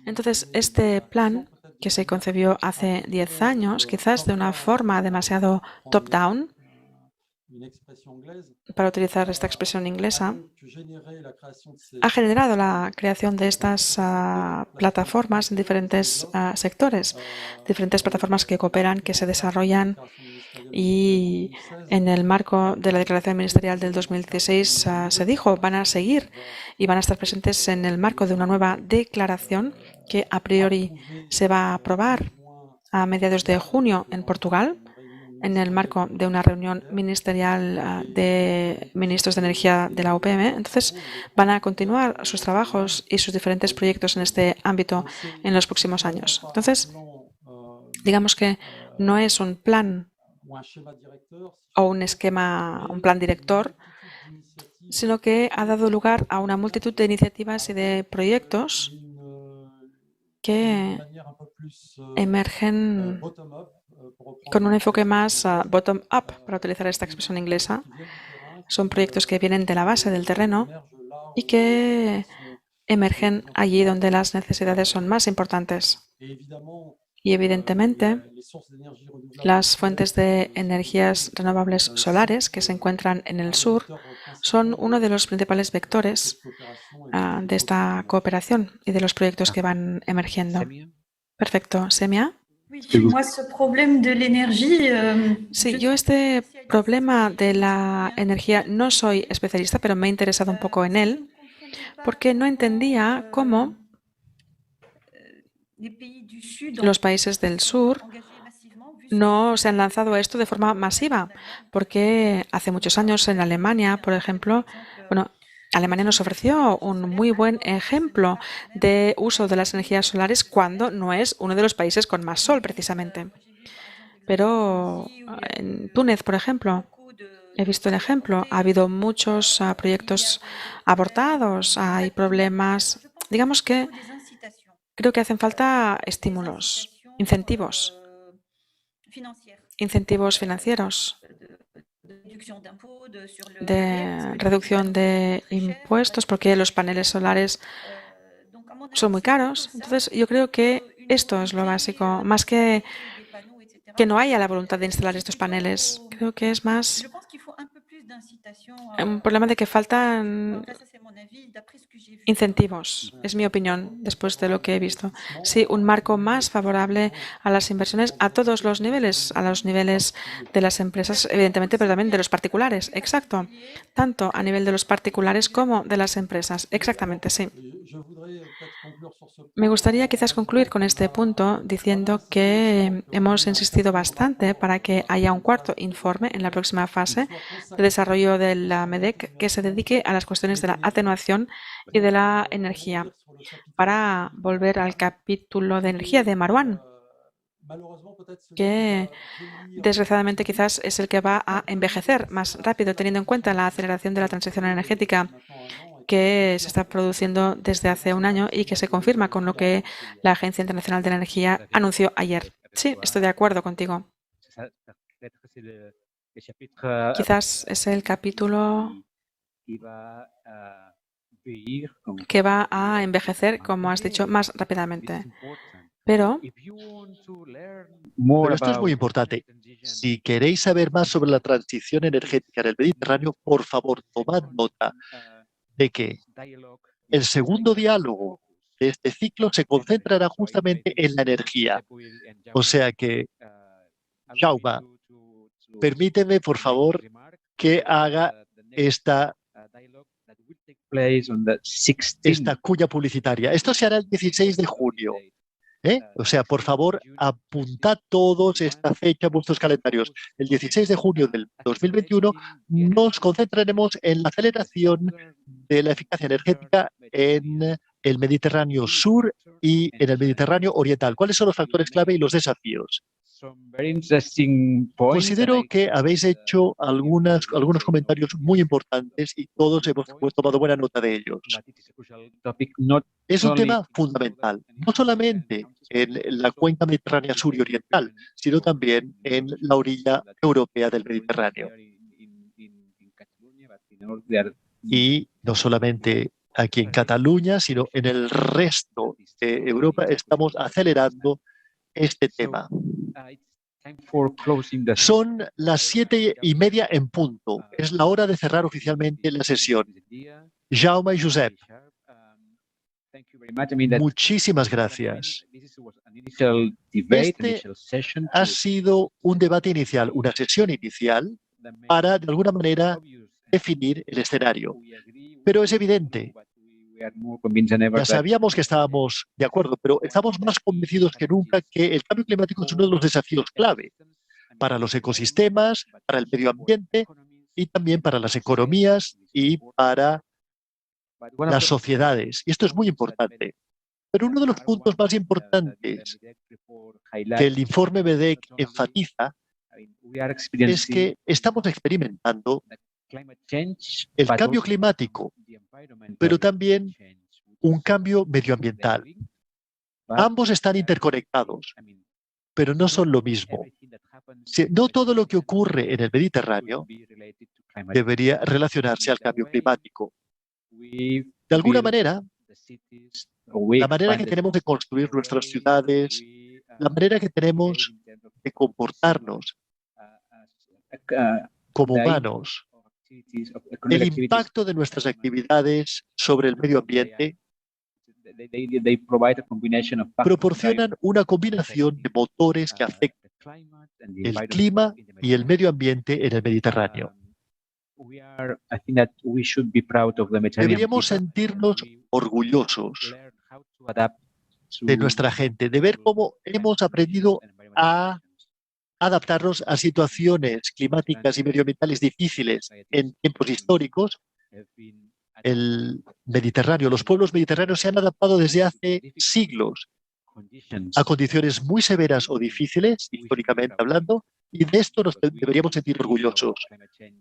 Entonces, este plan que se concebió hace 10 años, quizás de una forma demasiado top-down, para utilizar esta expresión inglesa, ha generado la creación de estas plataformas en diferentes sectores, diferentes plataformas que cooperan, que se desarrollan, y en el marco de la Declaración Ministerial del 2016 se dijo, van a seguir y van a estar presentes en el marco de una nueva declaración que a priori se va a aprobar a mediados de junio en Portugal, en el marco de una reunión ministerial de ministros de energía de la UPM. Entonces, van a continuar sus trabajos y sus diferentes proyectos en este ámbito en los próximos años. Entonces, digamos que no es un plan o un esquema, un plan director, sino que ha dado lugar a una multitud de iniciativas y de proyectos que emergen con un enfoque más bottom-up, para utilizar esta expresión inglesa. Son proyectos que vienen de la base del terreno y que emergen allí donde las necesidades son más importantes. Y evidentemente, las fuentes de energías renovables solares que se encuentran en el sur son uno de los principales vectores de esta cooperación y de los proyectos que van emergiendo. Perfecto. Semia. Sí, yo este problema de la energía no soy especialista, pero me he interesado un poco en él, porque no entendía cómo los países del sur no se han lanzado a esto de forma masiva, porque hace muchos años en Alemania, por ejemplo, Alemania nos ofreció un muy buen ejemplo de uso de las energías solares cuando no es uno de los países con más sol, precisamente. Pero en Túnez, por ejemplo, he visto el ejemplo. Ha habido muchos proyectos abortados, hay problemas. Digamos que creo que hacen falta estímulos, incentivos financieros, de reducción de impuestos, porque los paneles solares son muy caros. Entonces, yo creo que esto es lo básico, más que no haya la voluntad de instalar estos paneles. Creo que es más un problema de que faltan incentivos, es mi opinión, después de lo que he visto. Sí, un marco más favorable a las inversiones a todos los niveles, a los niveles de las empresas, evidentemente, pero también de los particulares. Exacto. Tanto a nivel de los particulares como de las empresas. Exactamente, sí. Me gustaría quizás concluir con este punto diciendo que hemos insistido bastante para que haya un cuarto informe en la próxima fase de desarrollo de la MEDEC que se dedique a las cuestiones de la atenuación y de la energía. Para volver al capítulo de energía de Marwan, que desgraciadamente quizás es el que va a envejecer más rápido, teniendo en cuenta la aceleración de la transición energética que se está produciendo desde hace un año y que se confirma con lo que la Agencia Internacional de la Energía anunció ayer. Sí, estoy de acuerdo contigo. Quizás es el capítulo que va a envejecer, como has dicho, más rápidamente. Pero esto es muy importante. Si queréis saber más sobre la transición energética en el Mediterráneo, por favor, tomad nota de que el segundo diálogo de este ciclo se concentrará justamente en la energía. O sea que, Jaume, permíteme, por favor, que haga esta cuña publicitaria. Esto se hará el 16 de junio. O sea, por favor, apuntad todos esta fecha en vuestros calendarios. El 16 de junio del 2021 nos concentraremos en la aceleración de la eficacia energética en el Mediterráneo Sur y en el Mediterráneo Oriental. ¿Cuáles son los factores clave y los desafíos? Considero que habéis hecho algunos comentarios muy importantes y todos hemos tomado buena nota de ellos. Es un tema fundamental, no solamente en la cuenca mediterránea sur y oriental, sino también en la orilla europea del Mediterráneo. Y no solamente aquí en Cataluña, sino en el resto de Europa estamos acelerando este tema. Son las 7:30 en punto. Es la hora de cerrar oficialmente la sesión. Jaume y Josep, muchísimas gracias. Este ha sido un debate inicial, una sesión inicial para, de alguna manera, definir el escenario. Pero es evidente, ya sabíamos que estábamos de acuerdo, pero estamos más convencidos que nunca que el cambio climático es uno de los desafíos clave para los ecosistemas, para el medio ambiente y también para las economías y para las sociedades. Y esto es muy importante. Pero uno de los puntos más importantes que el informe BEDEC enfatiza es que estamos experimentando el cambio climático, pero también un cambio medioambiental. Ambos están interconectados, pero no son lo mismo. No todo lo que ocurre en el Mediterráneo debería relacionarse al cambio climático. De alguna manera, la manera que tenemos de construir nuestras ciudades, la manera que tenemos de comportarnos como humanos, el impacto de nuestras actividades sobre el medio ambiente proporcionan una combinación de motores que afectan el clima y el medio ambiente en el Mediterráneo. Deberíamos sentirnos orgullosos de nuestra gente, de ver cómo hemos aprendido a adaptarnos a situaciones climáticas y medioambientales difíciles en tiempos históricos. El Mediterráneo, los pueblos mediterráneos se han adaptado desde hace siglos a condiciones muy severas o difíciles, históricamente hablando, y de esto nos deberíamos sentir orgullosos,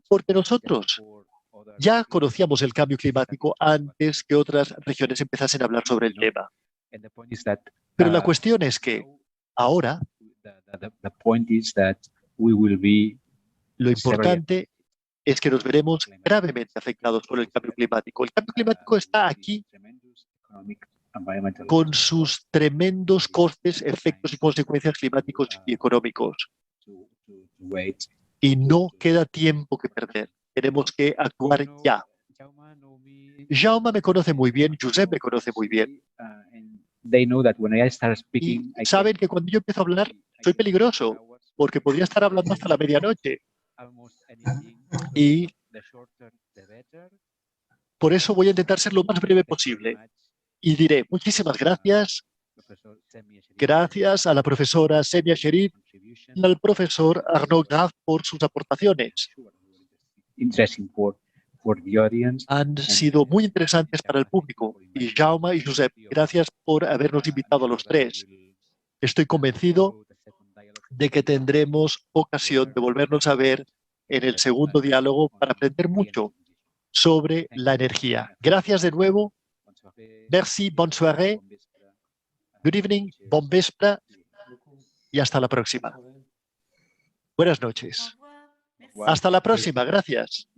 porque nosotros ya conocíamos el cambio climático antes que otras regiones empezasen a hablar sobre el tema. Pero la cuestión es que ahora lo importante es que nos veremos gravemente afectados por el cambio climático. El cambio climático está aquí con sus tremendos costes, efectos y consecuencias climáticos y económicos. Y no queda tiempo que perder. Tenemos que actuar ya. Jaume me conoce muy bien, Josep me conoce muy bien. Y saben que cuando yo empiezo a hablar soy peligroso, porque podría estar hablando hasta la medianoche. Y por eso voy a intentar ser lo más breve posible. Y diré muchísimas gracias. Gracias a la profesora Semia Sherif y al profesor Arnaud Graf por sus aportaciones. Han sido muy interesantes para el público. Y Jaume y Josep, gracias por habernos invitado a los tres. Estoy convencido de que tendremos ocasión de volvernos a ver en el segundo diálogo para aprender mucho sobre la energía. Gracias de nuevo. Merci, bonne soirée. Good evening, bon vespre y hasta la próxima. Buenas noches. Hasta la próxima, gracias.